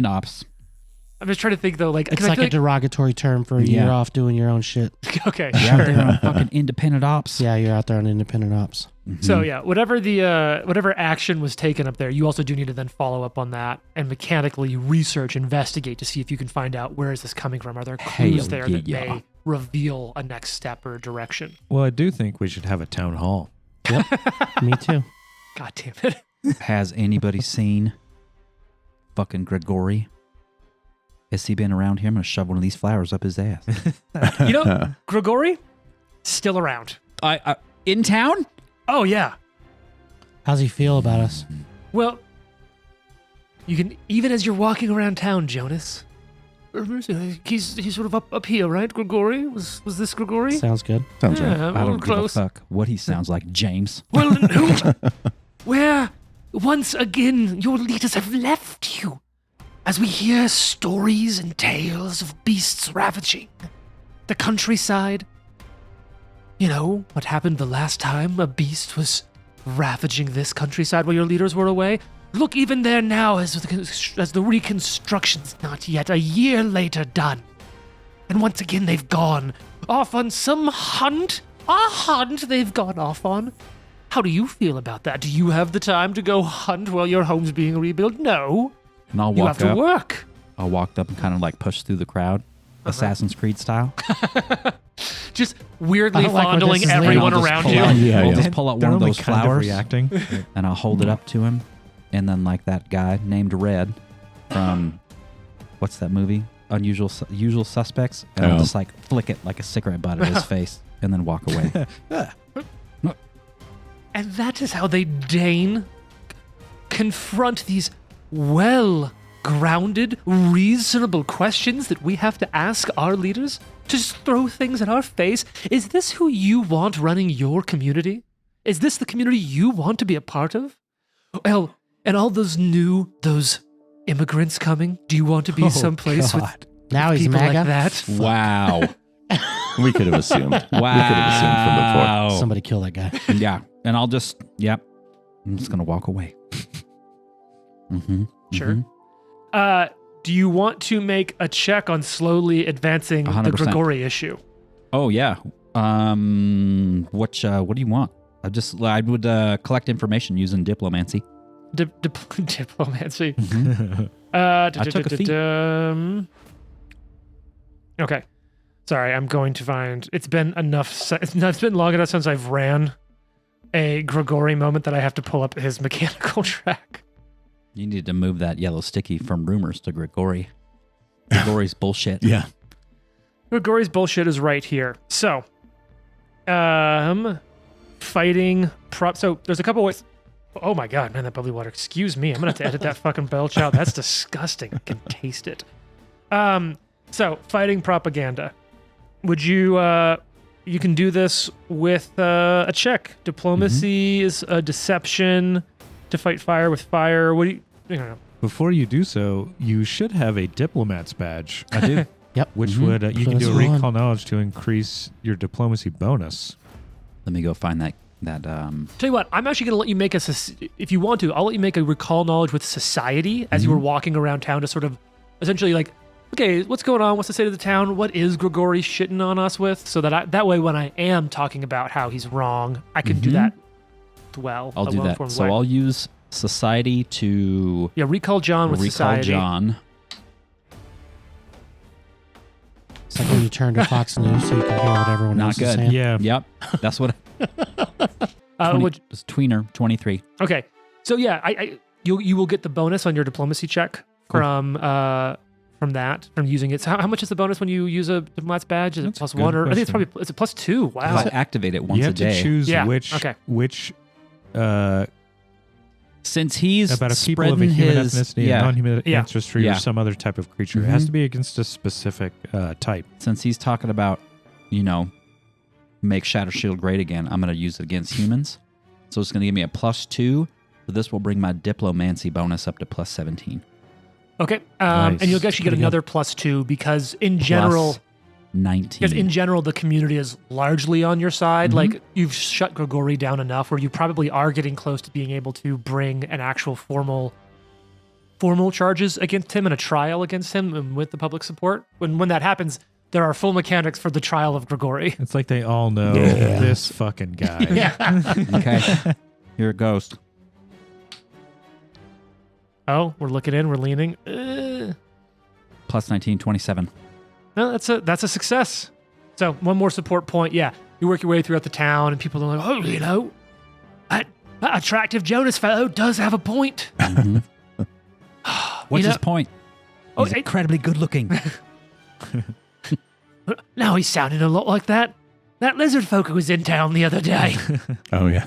ops. I'm just trying to think though, like it's like a derogatory term for you're off doing your own shit. Okay, you're out there on fucking independent ops. Yeah, you're out there on independent ops. So yeah, whatever action was taken up there, you also do need to then follow up on that and mechanically research, investigate to see if you can find out where is this coming from. Are there clues there that may reveal a next step or direction? Well, I do think we should have a town hall. Yep, me too. God damn it! Has anybody seen fucking Grigori? Has he been around here? I'm gonna shove one of these flowers up his ass. Grigori, still around. I in town? Oh yeah. How's he feel about us? Well, you can, even as you're walking around town, Jonas. He's sort of up here, right? Grigori? Was this Grigori? Sounds good. Sounds right. I don't give a fuck what he sounds like, James. Well, where once again your leaders have left you, as we hear stories and tales of beasts ravaging the countryside. You know what happened the last time a beast was ravaging this countryside while your leaders were away? Look, even there now, as the reconstruction's not yet a year later done. And once again, they've gone off on some hunt. A hunt they've gone off on. How do you feel about that? Do you have the time to go hunt while your home's being rebuilt? No. And I'll you walk have up. To work. I'll walk up and kind of like push through the crowd, Assassin's Creed style. Just weirdly fondling everyone around you. I'll just pull out one of those flowers, reacting, and I'll hold it up to him. And then like that guy named Red from, what's that movie? Usual Suspects. And I'll just like flick it like a cigarette butt at his face and then walk away. And that is how they deign confront these well-grounded, reasonable questions that we have to ask our leaders? To just throw things in our face? Is this who you want running your community? Is this the community you want to be a part of? Well, and all those immigrants coming, do you want to be someplace with now he's people MAGA? like that? Wow. We could have assumed. Wow. We could have assumed from before. Somebody kill that guy. Yeah. And I'll just, I'm just going to walk away. Sure. Do you want to make a check on slowly advancing 100%. The Grigori issue? Oh, yeah. What do you want? I would collect information using diplomancy. Diplomancy. I took a feat. Okay. Sorry, I'm going to find... It's been long enough since I've ran a Grigori moment that I have to pull up his mechanical track. You need to move that yellow sticky from rumors to Grigori. Grigori's bullshit. Yeah. Grigori's bullshit is right here. So, Fighting prop. So there's a couple ways. Oh my god, man, that bubbly water. Excuse me. I'm gonna have to edit that fucking belch out. That's disgusting. I can taste it. So fighting propaganda. Would you you can do this with a check. Diplomacy is a deception to fight fire with fire. What do you I don't know. Before you do so, you should have a diplomat's badge. I did. Yep. Which would you can do a recall knowledge to increase your diplomacy bonus. Let me go find that. Tell you what, I'm actually going to let you make if you want to, I'll let you make a recall knowledge with society as you were walking around town to sort of essentially like, okay, what's going on? What's the state of the town? What is Grigori shitting on us with? So that way when I am talking about how he's wrong, I can do that well. I'll do that. So I'll use society to... Yeah, recall John with society. Recall John. It's like when you turn to Fox News so you can hear what everyone else is saying. Yeah. Yep. That's what... It's tweener 23. Okay, so yeah, you will get the bonus on your diplomacy check from using it. So how much is the bonus when you use a diplomat's badge? Is it plus one or I think it's a plus two? Wow. I activate it once a day. You have to choose which. Since he's about a people of a human ethnicity and non-human ancestry or some other type of creature, it has to be against a specific type. Since he's talking about, make Shatter Shield great again, I'm going to use it against humans. So it's going to give me a +2. So this will bring my diplomancy bonus up to +17. Okay. Nice. And you'll actually get another +2 because in general... 19. Because in general, the community is largely on your side. Like, you've shut Grigori down enough where you probably are getting close to being able to bring an actual formal charges against him and a trial against him and with the public support. When that happens... There are full mechanics for the trial of Grigori. It's like they all know this fucking guy. Okay. Here it goes. Oh, we're looking in. We're leaning. +19, 27. No, that's a success. So one more support point. Yeah, you work your way throughout the town, and people are like, oh, that attractive Jonas fellow does have a point. What's his point? He's incredibly good looking. Now he's sounding a lot like that lizard folk who was in town the other day. Oh, yeah.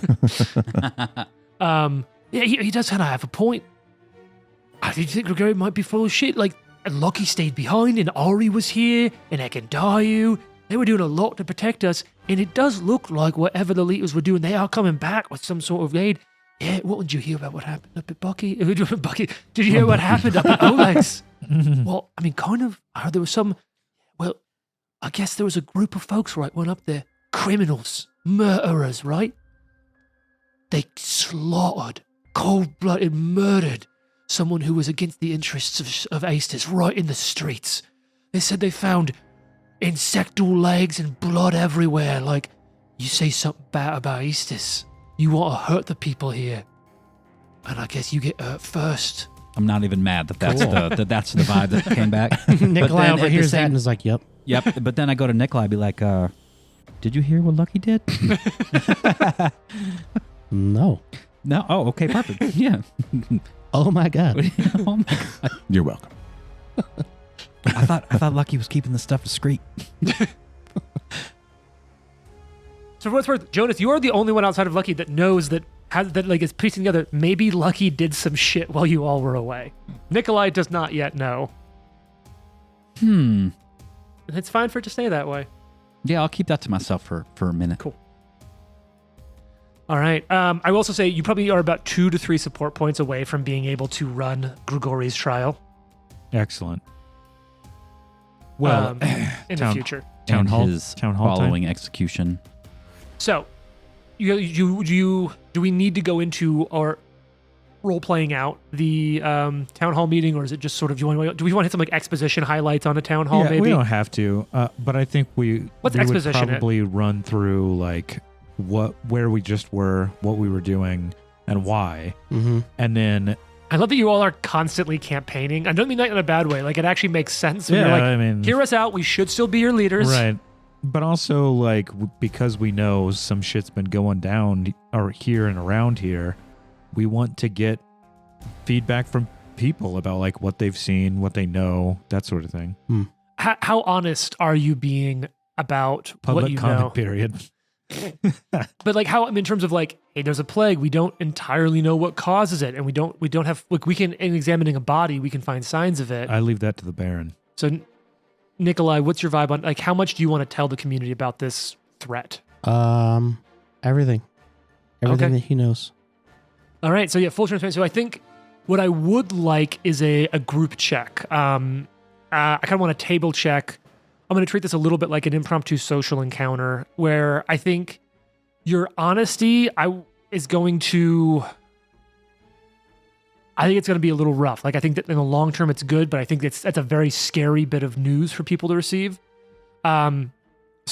He does kind of have a point. I think Grigori might be full of shit. Like, and Loki stayed behind, and Ari was here, and Ekendayu. They were doing a lot to protect us, and it does look like whatever the leaders were doing, they are coming back with some sort of aid. Yeah, what did you hear about what happened up at Bucky? Bucky, did you hear what happened up at Oleg's? Well, I mean, kind of. I heard there was some... Well, I guess there was a group of folks, right, went up there. Criminals, murderers, right? They slaughtered, cold-blooded, murdered someone who was against the interests of Aestus right in the streets. They said they found insectal legs and blood everywhere. Like, you say something bad about Aestus, you want to hurt the people here. And I guess you get hurt first. I'm not even mad that's the vibe that came back. Nikolai overhears that and is like, yep. Yep, but then I go to Nikolai and be like, did you hear what Lucky did? No. No? Oh, okay, perfect. Yeah. Oh my God. Oh my God. You're welcome. I thought Lucky was keeping the stuff discreet. So for what's worth, Jonas, you are the only one outside of Lucky that knows that is piecing together. Maybe Lucky did some shit while you all were away. Nikolai does not yet know. It's fine for it to stay that way. Yeah, I'll keep that to myself for a minute. Cool. All right. I will also say you probably are about 2 to 3 support points away from being able to run Grigori's trial. Excellent. Well, in the future. Town hall following time. Execution. So, do we need to go into our role playing out the town hall meeting, or is it just sort of do we want to hit some like exposition highlights on a town hall? Maybe we don't have to, but I think we would probably run through like where we just were, what we were doing, and why, and then. I love that you all are constantly campaigning. I don't mean that in a bad way. Like, it actually makes sense. Yeah, you're like, I mean, hear us out. We should still be your leaders. Right. But also, like, because we know some shit's been going down or here and around here, we want to get feedback from people about, like, what they've seen, what they know, that sort of thing. How honest are you being about public what you comment know? Period. But like how, in terms of like, hey, there's a plague. We don't entirely know what causes it. And we don't have, like, we can, in examining a body, we can find signs of it. I leave that to the Baron. So Nikolai, what's your vibe on, like, how much do you want to tell the community about this threat? Everything that he knows. All right. So yeah, full transparency. So I think what I would like is a group check. I kind of want a table check. I'm going to treat this a little bit like an impromptu social encounter where I think your honesty is going to... I think it's going to be a little rough. Like, I think that in the long term it's good, but I think that's a very scary bit of news for people to receive. So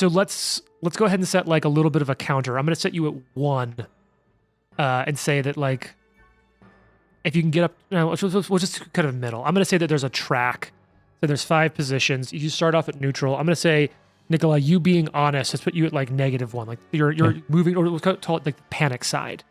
let's go ahead and set like a little bit of a counter. I'm going to set you at 1 and say that, like, if you can get up... No, we'll just kind of middle. I'm going to say that there's a track. So there's 5 positions. You start off at neutral. I'm going to say, Nikolai, you being honest has put you at like -1. Like you're moving, or let's call it like the panic side.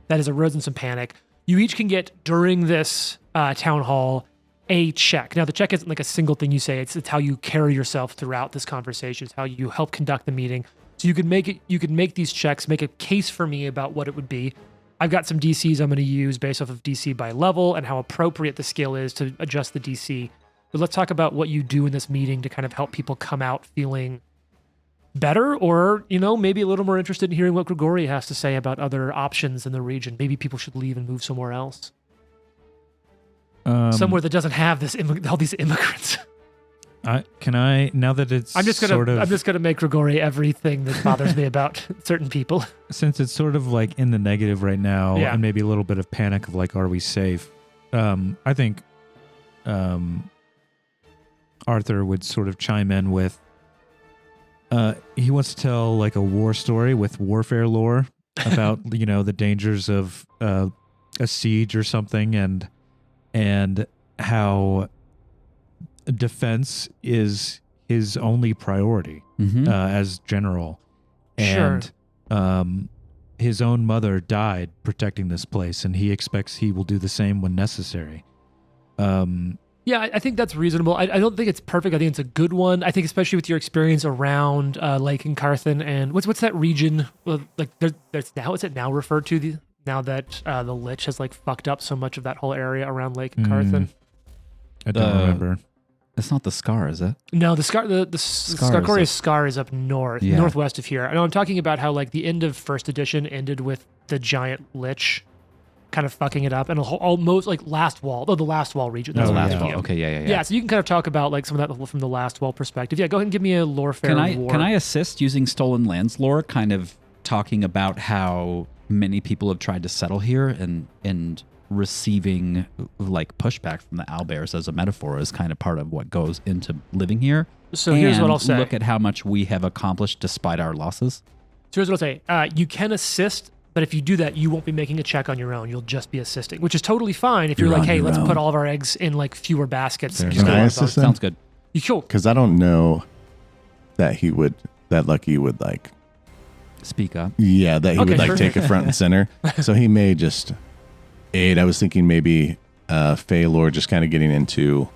That is erodes in some panic. You each can get, during this town hall, a check. Now, the check isn't like a single thing you say. It's how you carry yourself throughout this conversation. It's how you help conduct the meeting. So you could make these checks, make a case for me about what it would be. I've got some DCs I'm going to use based off of DC by level and how appropriate the skill is to adjust the DC. But let's talk about what you do in this meeting to kind of help people come out feeling better, or, maybe a little more interested in hearing what Grigori has to say about other options in the region. Maybe people should leave and move somewhere else. Somewhere that doesn't have all these immigrants. Now that it's I'm just gonna make Grigori everything that bothers me about certain people. Since it's sort of like in the negative right now, and maybe a little bit of panic of like, are we safe? I think Arthur would sort of chime in with, he wants to tell like a war story with warfare lore about, the dangers of a siege or something, and how defense is his only priority as general. And his own mother died protecting this place, and he expects he will do the same when necessary. Yeah, I think that's reasonable. I don't think it's perfect. I think it's a good one. I think especially with your experience around Lake and Carthen, and what's that region? Like there's now, is it now referred to now that the Lich has like fucked up so much of that whole area around Lake and Carthen? I don't remember. It's not the Scar, is it? No, the Scarcorious Scar is up northwest of here. I know I'm talking about how like the end of first edition ended with the giant Lich kind of fucking it up, and almost like the last wall region. That's last wall. Okay, yeah. Yeah, so you can kind of talk about like some of that from the last wall perspective. Yeah, go ahead and give me a lore fair. Can I assist using Stolen Lands lore, kind of talking about how many people have tried to settle here and receiving like pushback from the owlbears as a metaphor is kind of part of what goes into living here. So here's what I'll say. Look at how much we have accomplished despite our losses. So here's what I'll say. You can assist, but if you do that, you won't be making a check on your own. You'll just be assisting, which is totally fine if you're like, hey, let's put all of our eggs in like fewer baskets. Can I assist? Sounds good. You cool. Because I don't know that Lucky would like speak up. Yeah, that he would like take it front and center. So he may just aid. I was thinking maybe Fey lore, just kind of getting into.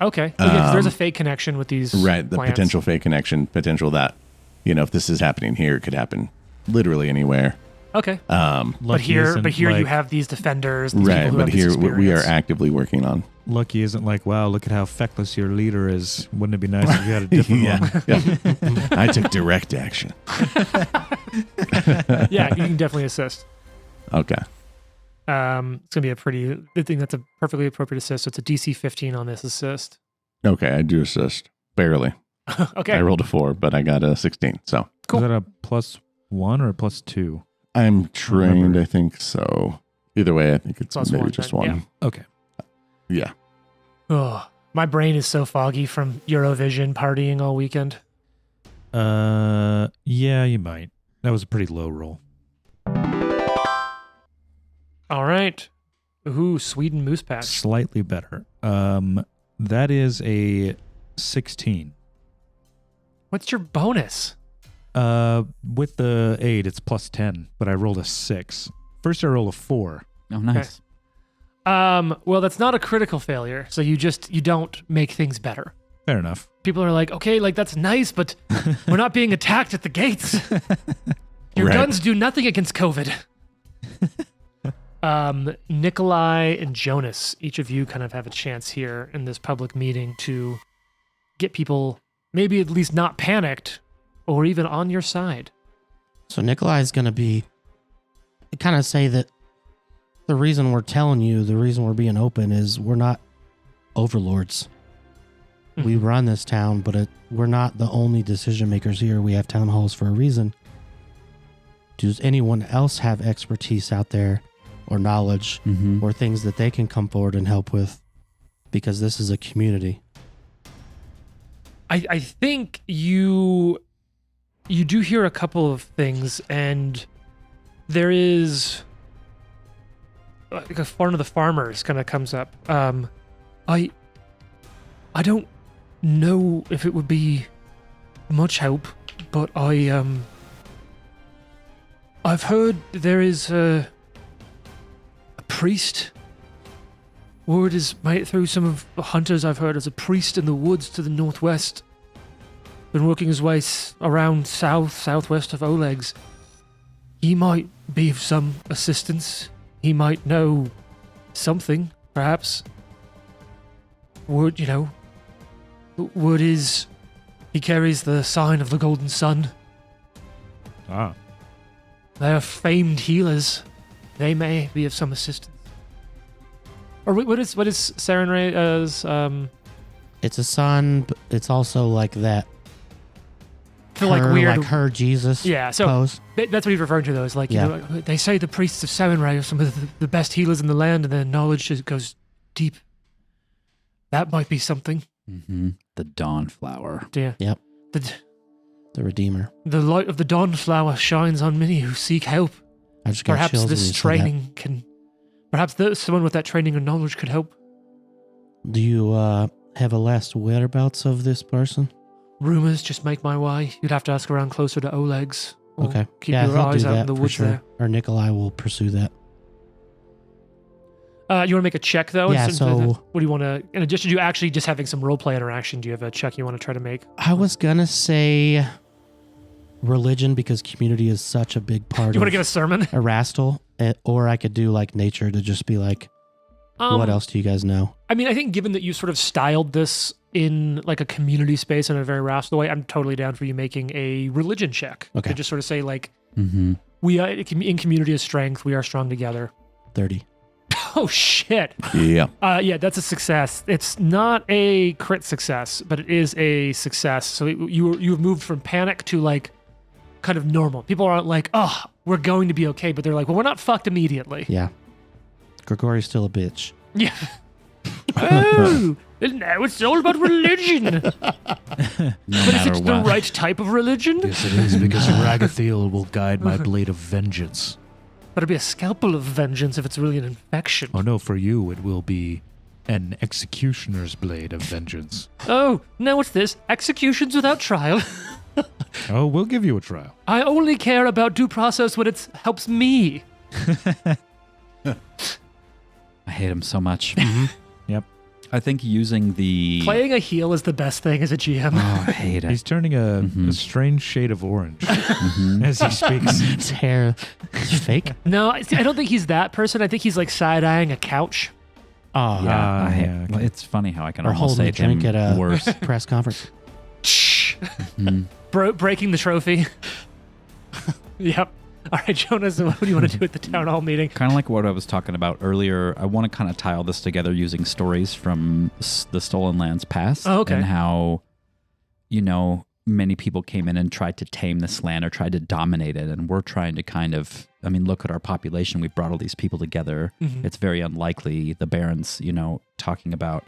Okay. There's a Fey connection with these. Right. The plants. Potential Fey connection, potential that, if this is happening here, it could happen literally anywhere. Okay. But here like, you have these defenders. These right. But here we are actively working on. Lucky isn't like, wow, look at how feckless your leader is. Wouldn't it be nice if you had a different one? Yeah. I took direct action. Yeah, you can definitely assist. Okay. It's going to be I think that's a perfectly appropriate assist. So it's a DC 15 on this assist. Okay, I do assist. Barely. Okay. I rolled a 4, but I got a 16. So cool. Is that a +1 or a +2? I'm trained, I think so. Either way, I think it's maybe +1, just 1. Yeah. Okay. Yeah. Oh, my brain is so foggy from Eurovision partying all weekend. Yeah, you might. That was a pretty low roll. All right. Ooh, Sweden Moose Patch. Slightly better. That is a 16. What's your bonus? With the aid, it's +10, but I rolled a 6. First, I rolled a 4. Oh, nice. Okay. Well, that's not a critical failure, so you don't make things better. Fair enough. People are like, okay, like that's nice, but we're not being attacked at the gates. Your guns do nothing against COVID. Nikolai and Jonas, each of you kind of have a chance here in this public meeting to get people maybe at least not panicked or even on your side. So Nikolai is going to kind of say that the reason we're telling you, the reason we're being open is we're not overlords. Mm-hmm. We run this town, but we're not the only decision makers here. We have town halls for a reason. Does anyone else have expertise out there or knowledge or things that they can come forward and help with? Because this is a community. I think you do hear a couple of things, and there is like one of the farmers kind of comes up. I don't know if it would be much help, but I've heard there is a priest. Word is made through some of the hunters I've heard as a priest in the woods to the northwest. Been working his way around southwest of Oleg's. He might be of some assistance. He might know something, perhaps. Word is he carries the sign of the golden sun. Ah. They are famed healers. They may be of some assistance. Or what is Sarenrae's? It's a sun, but it's also like that. Feel like weird, like her Jesus. Yeah, so pose. That's what he's referring to, though. Is like they say the priests of Sarenrae are some of the best healers in the land, and their knowledge goes deep. That might be something. Mm-hmm. The dawn flower. Yeah. Yep. The Redeemer. The light of the dawn flower shines on many who seek help. I just got Perhaps chills this training can. Perhaps someone with that training and knowledge could help. Do you have a last whereabouts of this person? Rumors just make my way. You'd have to ask around closer to Oleg's. Okay. Keep your eyes out in the woods there. Or Nikolai will pursue that. You want to make a check, though? Yeah, so... What do you want to... In addition to actually just having some roleplay interaction, do you have a check you want to try to make? I was going to say religion, because community is such a big part of... You want to give a sermon? Erastil, or I could do like nature to just be like, what else do you guys know? I mean, I think given that you sort of styled this in like a community space in a very Rastal way, I'm totally down for you making a religion check. Okay. To just sort of say like, we are in community of strength, we are strong together. 30. Oh, shit. Yeah. Yeah, that's a success. It's not a crit success, but it is a success. So you've moved from panic to like kind of normal. People aren't like, oh, we're going to be okay, but they're like, well, we're not fucked immediately. Yeah. Grigori's still a bitch. Yeah. Oh, now it's all about religion. But is it the right type of religion? Yes, it is, because Ragathiel will guide my blade of vengeance. But it'll be a scalpel of vengeance if it's really an infection. Oh no, for you it will be an executioner's blade of vengeance. Oh, now what's this? Executions without trial? Oh, we'll give you a trial. I only care about due process when it helps me. I hate him so much. Yep. I think using the... Playing a heel is the best thing as a GM. Oh, I hate it. He's turning a strange shade of orange as he speaks. His hair is fake. No, I don't think he's that person. I think he's like side-eyeing a couch. Oh, yeah. Well, it's funny how I can or almost say holding a drink him at a worse. press conference. Breaking the trophy. Yep. All right, Jonas, what do you want to do at the town hall meeting? Kind of like what I was talking about earlier. I want to kind of tie all this together using stories from the Stolen Lands past. Oh, okay. And how, many people came in and tried to tame this land or tried to dominate it. And we're trying to kind of, look at our population. We've brought all these people together. Mm-hmm. It's very unlikely. The Barons, talking about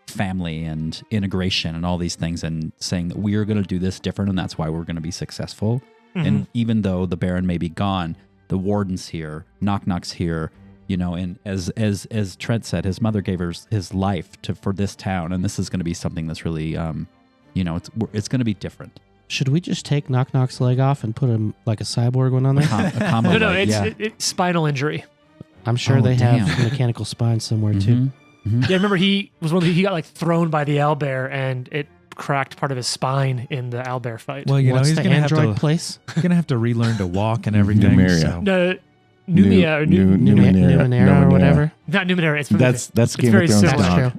family and integration and all these things and saying that we are going to do this different and that's why we're going to be successful. Mm-hmm. And even though the Baron may be gone, the Warden's here, Knock's here, and as Trent said, his mother gave his life for this town, and this is going to be something that's really, it's going to be different. Should we just take Knock's leg off and put him like a cyborg one on there? A combo no, leg, it's spinal injury. I'm sure they have mechanical spine somewhere too. Mm-hmm. Yeah, I remember he was he got like thrown by the owlbear and it cracked part of his spine in the owlbear fight. Well, he's the android place? He's gonna have to relearn to walk and everything. Numeria. So. No, Numenera or whatever. Not Numenera. It's that's Game of Thrones dog.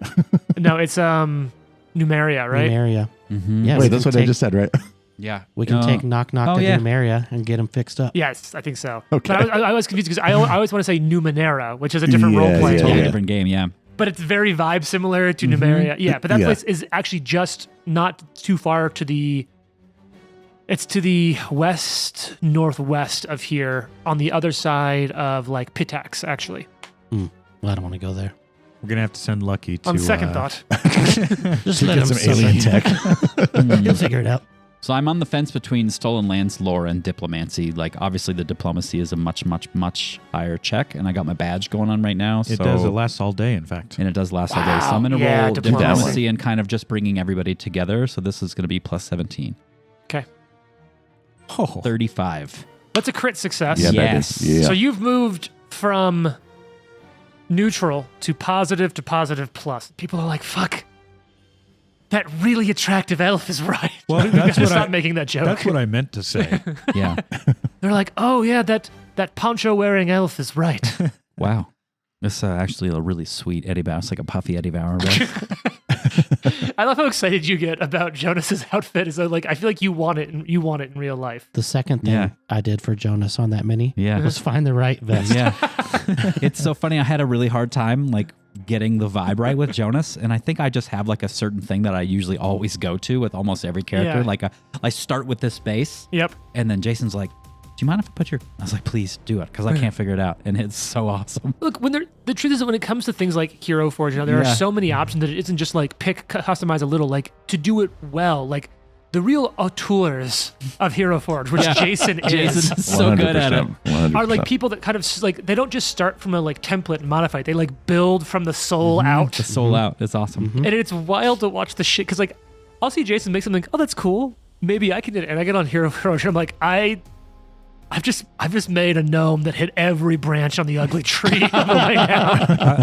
No, it's Numeria, right? Numeria. Yeah. Wait, that's what I just said, right? Yeah. We can take Knock to Numeria and get him fixed up. Yes, I think so. Okay. But I was confused because I always want to say Numenera, which is a different role play. Totally different game, yeah. But it's very vibe similar to Numeria. Yeah, but that place is actually just not too far to the... It's to the west-northwest of here, on the other side of, like, Pitax, actually. Well, I don't want to go there. We're going to have to send Lucky to... On second thought. Just let him some alien tech. He'll figure it out. So I'm on the fence between Stolen Lands lore and diplomancy. Like, obviously, the diplomacy is a much, much, much higher check, and I got my badge going on right now. It does. It lasts all day, in fact. And it does last all day. So I'm going to roll diplomacy and kind of just bringing everybody together. So this is going to be plus 17. Okay. Oh. 35. That's a crit success. Yeah, yes. So you've moved from neutral to positive plus. People are like, fuck. That really attractive elf is right. Well, that's what stop making that joke. That's what I meant to say. Yeah. They're like, oh yeah, that poncho-wearing elf is right. Wow. This is actually a really sweet Eddie Bauer. It's like a puffy Eddie Bauer. Right? I love how excited you get about Jonas's outfit. Is like I feel like you want it in real life. The second thing I did for Jonas on that mini was find the right vest. Yeah. It's so funny. I had a really hard time like getting the vibe right with Jonas, and I think I just have like a certain thing that I usually always go to with almost every character. Yeah. Like I start with this base. Yep. And then Jason's like, do you mind if I put your... I was like, please do it, because I can't figure it out. And it's so awesome. Look, the truth is that when it comes to things like Hero Forge, there are so many options that it isn't just like pick, customize a little, like to do it well. Like the real auteurs of Hero Forge, which Jason is. Jason's so good at it. 100%. Are like people that kind of like, they don't just start from a like template and modify it. They like build from the soul out. The soul out. It's awesome. And it's wild to watch the shit, because like I'll see Jason make something, oh, that's cool. Maybe I can do it. And I get on Hero Forge and I'm like, I've just made a gnome that hit every branch on the ugly tree on the way down.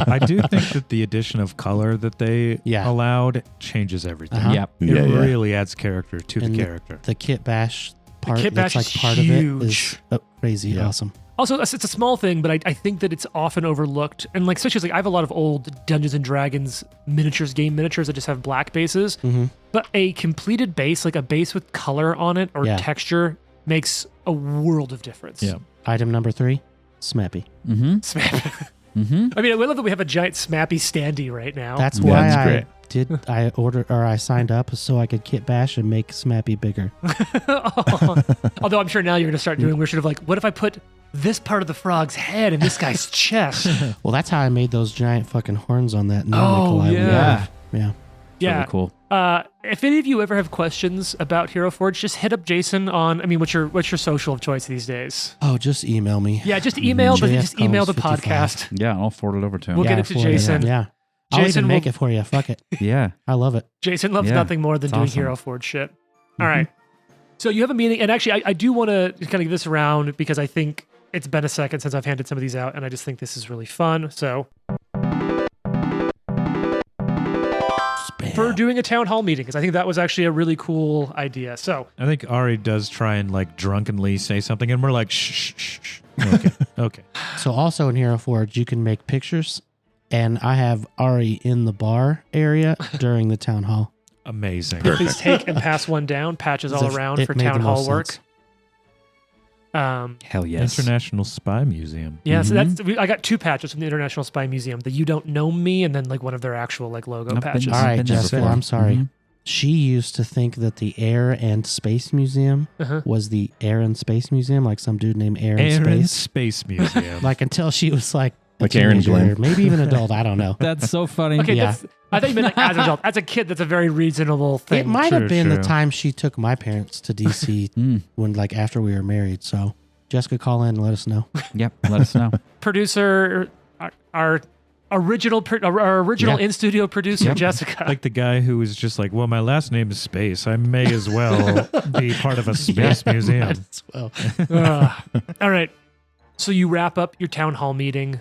I do think that the addition of color that they allowed changes everything. Yep. It really adds character to the character. The kit bash part kit that's bash like part huge. of it is crazy awesome. Also, it's a small thing, but I think that it's often overlooked. And like, especially like I have a lot of old Dungeons and Dragons game miniatures that just have black bases. But a completed base, like a base with color on it or texture, makes a world of difference. Yeah. Item number 3, Smappy. Smappy. I mean, I love that we have a giant Smappy standee right now. That's why I signed up so I could kit bash and make Smappy bigger. Although I'm sure now you're going to start doing weird shit of like, what if I put this part of the frog's head in this guy's chest? Well, that's how I made those giant fucking horns on that Nikolai. Yeah. Really cool. If any of you ever have questions about Hero Forge, just hit up Jason on. I mean, what's your social of choice these days? Oh, just email me. Yeah, just email. But just email the podcast. Yeah, I'll forward it over to him. We'll get it to Jason. Yeah, I'll even make it for you. Fuck it. Yeah, I love it. Jason loves nothing more than doing Hero Forge shit. All right. So you have a meeting, and actually, I do want to kind of give this around because I think it's been a second since I've handed some of these out, and I just think this is really fun. So. For doing a town hall meeting, because I think that was actually a really cool idea. So I think Ari does try and like drunkenly say something, and we're like, shh. Okay. So also in Hero Forge, you can make pictures, and I have Ari in the bar area during the town hall. Amazing. Please take and pass one down, patches all around for town hall work. Hell yes. International Spy Museum. Yeah, so I got 2 patches from the International Spy Museum. The You Don't Know Me, and then like one of their actual like logo patches. All right, Jessica, I'm sorry. She used to think that the Air and Space Museum was the Air and Space Museum, like some dude named Air and Space Museum. Like until she was like Aaron Glenn, maybe even adult. I don't know. That's so funny. Okay, I thought you meant like as an adult. As a kid, that's a very reasonable thing. It might have been the time she took my parents to DC when like after we were married. So. Jessica, call in and let us know. Yep, let us know. Producer, our original in-studio producer, Jessica. Like the guy who was just like, well, my last name is Space. I may as well be part of a space museum. Might as well. All right. So you wrap up your town hall meeting,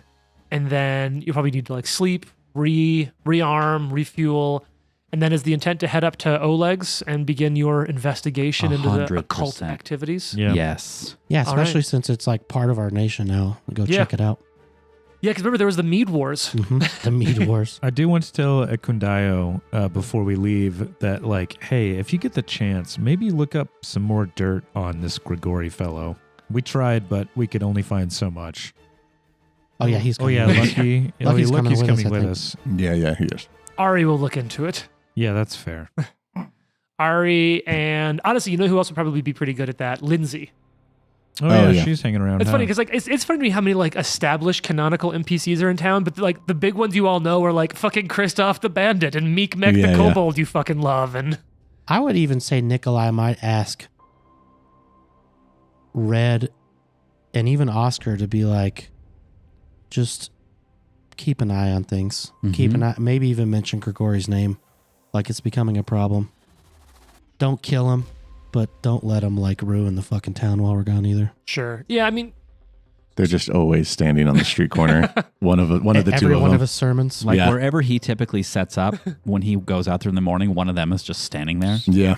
and then you probably need to like sleep, rearm, refuel, And then is the intent to head up to Oleg's and begin your investigation into the occult activities? Yeah. Yes. Yeah, especially since it's like part of our nation now. Go check it out. Yeah, because remember there was the Mead Wars. Mm-hmm. The Mead Wars. I do want to tell Ekundayo before we leave that, like, hey, if you get the chance, maybe look up some more dirt on this Grigori fellow. We tried, but we could only find so much. Oh, yeah, he's coming. Oh, yeah, Lucky. Lucky's coming with us. Yeah, he is. Ari will look into it. Yeah, that's fair. Ari, and honestly, you know who else would probably be pretty good at that? Lindsay. Oh yeah, she's hanging around. It's funny because like it's funny to me how many like established canonical NPCs are in town, but like the big ones you all know are like fucking Kristoff the Bandit and Meek Mek the Kobold you fucking love. And I would even say Nikolai might ask Red and even Oscar to be like, just keep an eye on things. Mm-hmm. Keep an eye, maybe even mention Grigori's name, like it's becoming a problem. Don't kill him. But don't let them like ruin the fucking town while we're gone either. Sure. Yeah, I mean, they're just always standing on the street corner. one of the two of them. Every one of his sermons. Like wherever he typically sets up, when he goes out there in the morning, one of them is just standing there. Yeah.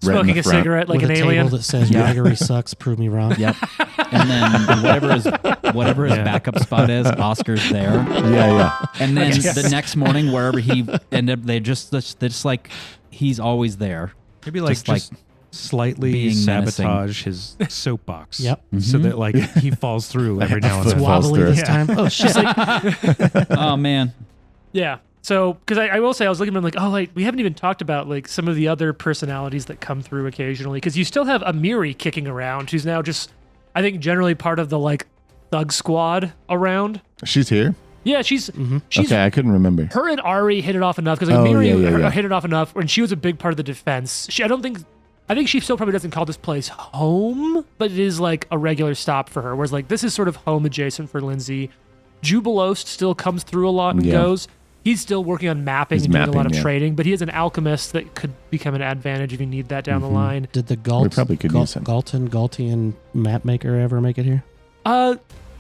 Smoking a cigarette like with an a alien. Table that says Gregory sucks, prove me wrong. Yep. And then whatever his backup spot is, Oscar's there. Yeah. And then the next morning, wherever he ended up, they just like he's always there. Maybe just slightly sabotage his soapbox. Yep. So that like he falls through every now and then. Wobbly this time. Oh shit. Oh man. Yeah. So, because I will say, I was looking at like, oh, like we haven't even talked about like some of the other personalities that come through occasionally. Because you still have Amiri kicking around, who's now just, I think, generally part of the like thug squad around. She's here. Yeah, she's okay. I couldn't remember. Her and Ari hit it off enough because like, Amiri hit it off enough, and she was a big part of the defense. I think she still probably doesn't call this place home, but it is like a regular stop for her. Whereas like this is sort of home adjacent for Lindsay. Jubilost still comes through a lot and goes. He's still working on mapping and doing a lot of trading, but he is an alchemist that could become an advantage if you need that down the line. Did the Galtian map maker ever make it here?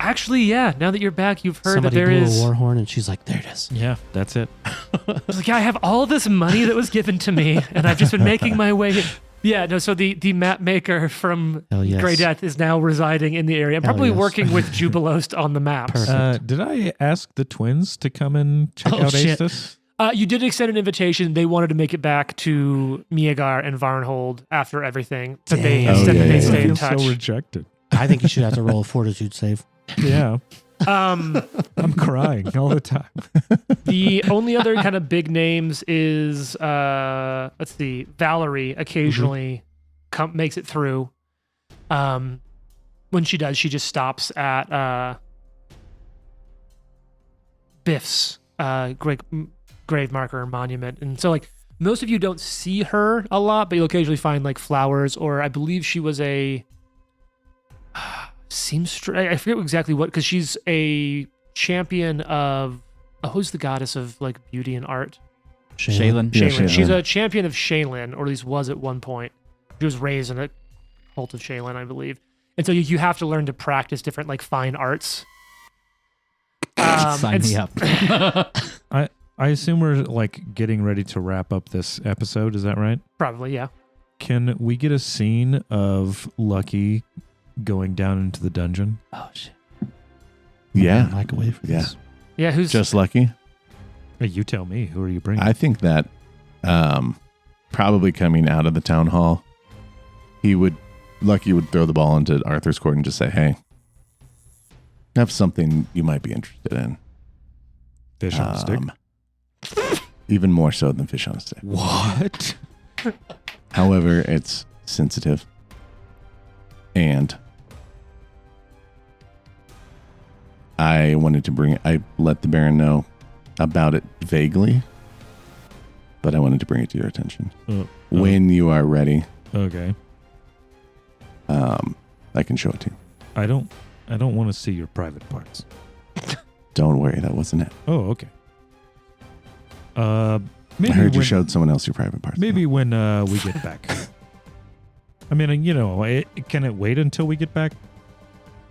Actually, yeah. Now that you're back, you've heard Somebody that there is a war horn, and she's like, "There it is." Yeah, that's it. I was like, yeah, I have all this money that was given to me, and I've just been making my way. Yeah, no. So the map maker from Grey Death is now residing in the area, and probably working with Jubilost on the maps. Did I ask the twins to come and check out Aestus? You did extend an invitation. They wanted to make it back to Miagar and Varnhold after everything, but they said that they'd stay in touch. So rejected. I think you should have to roll a fortitude save. Yeah. I'm crying all the time. The only other kind of big names is let's see, Valerie occasionally makes it through. When she does, she just stops at Biff's grave marker monument, and so like most of you don't see her a lot, but you'll occasionally find like flowers, or I believe she was a seamstress. I forget exactly what, because she's a champion of who's the goddess of like beauty and art? Shaylin. Shaylin. She's a champion of Shaylin, or at least was at one point. She was raised in a cult of Shaylin, I believe, and so you have to learn to practice different like fine arts. Sign me up. I assume we're like getting ready to wrap up this episode. Is that right? Probably, yeah. Can we get a scene of Lucky going down into the dungeon? Oh shit! Yeah, microwave. Yeah, who's just Lucky? Hey, you tell me. Who are you bringing? I think that probably coming out of the town hall, Lucky would throw the ball into Arthur's court and just say, "Hey, I have something you might be interested in." Fish on a stick. Even more so than fish on a stick. What? However, it's sensitive. And I wanted to bring it. I let the Baron know about it vaguely, but I wanted to bring it to your attention. When you are ready. Okay. I can show it to you. I don't want to see your private parts. Don't worry, that wasn't it. Oh, okay. Maybe I heard you showed someone else your private parts. Maybe when we get back. I mean, can it wait until we get back?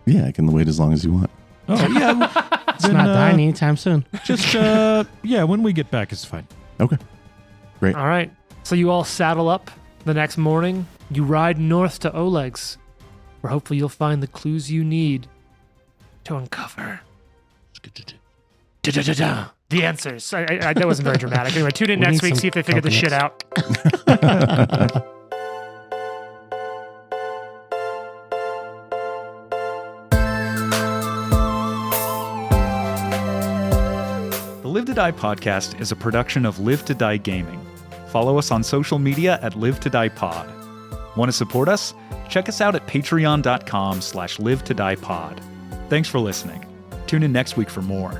Yeah, I can wait as long as you want. Oh, yeah. It's not dying anytime soon. Just, when we get back, it's fine. Okay. Great. All right. So you all saddle up the next morning. You ride north to Oleg's, where hopefully you'll find the clues you need to uncover the answers. That wasn't very dramatic. Anyway, tune in next week, see if they figure this shit out. The Live to Die podcast is a production of Live to Die Gaming. Follow us on social media at Live to Die Pod. Want to support us? Check us out at patreon.com/live to die pod. Thanks for listening. Tune in next week for more.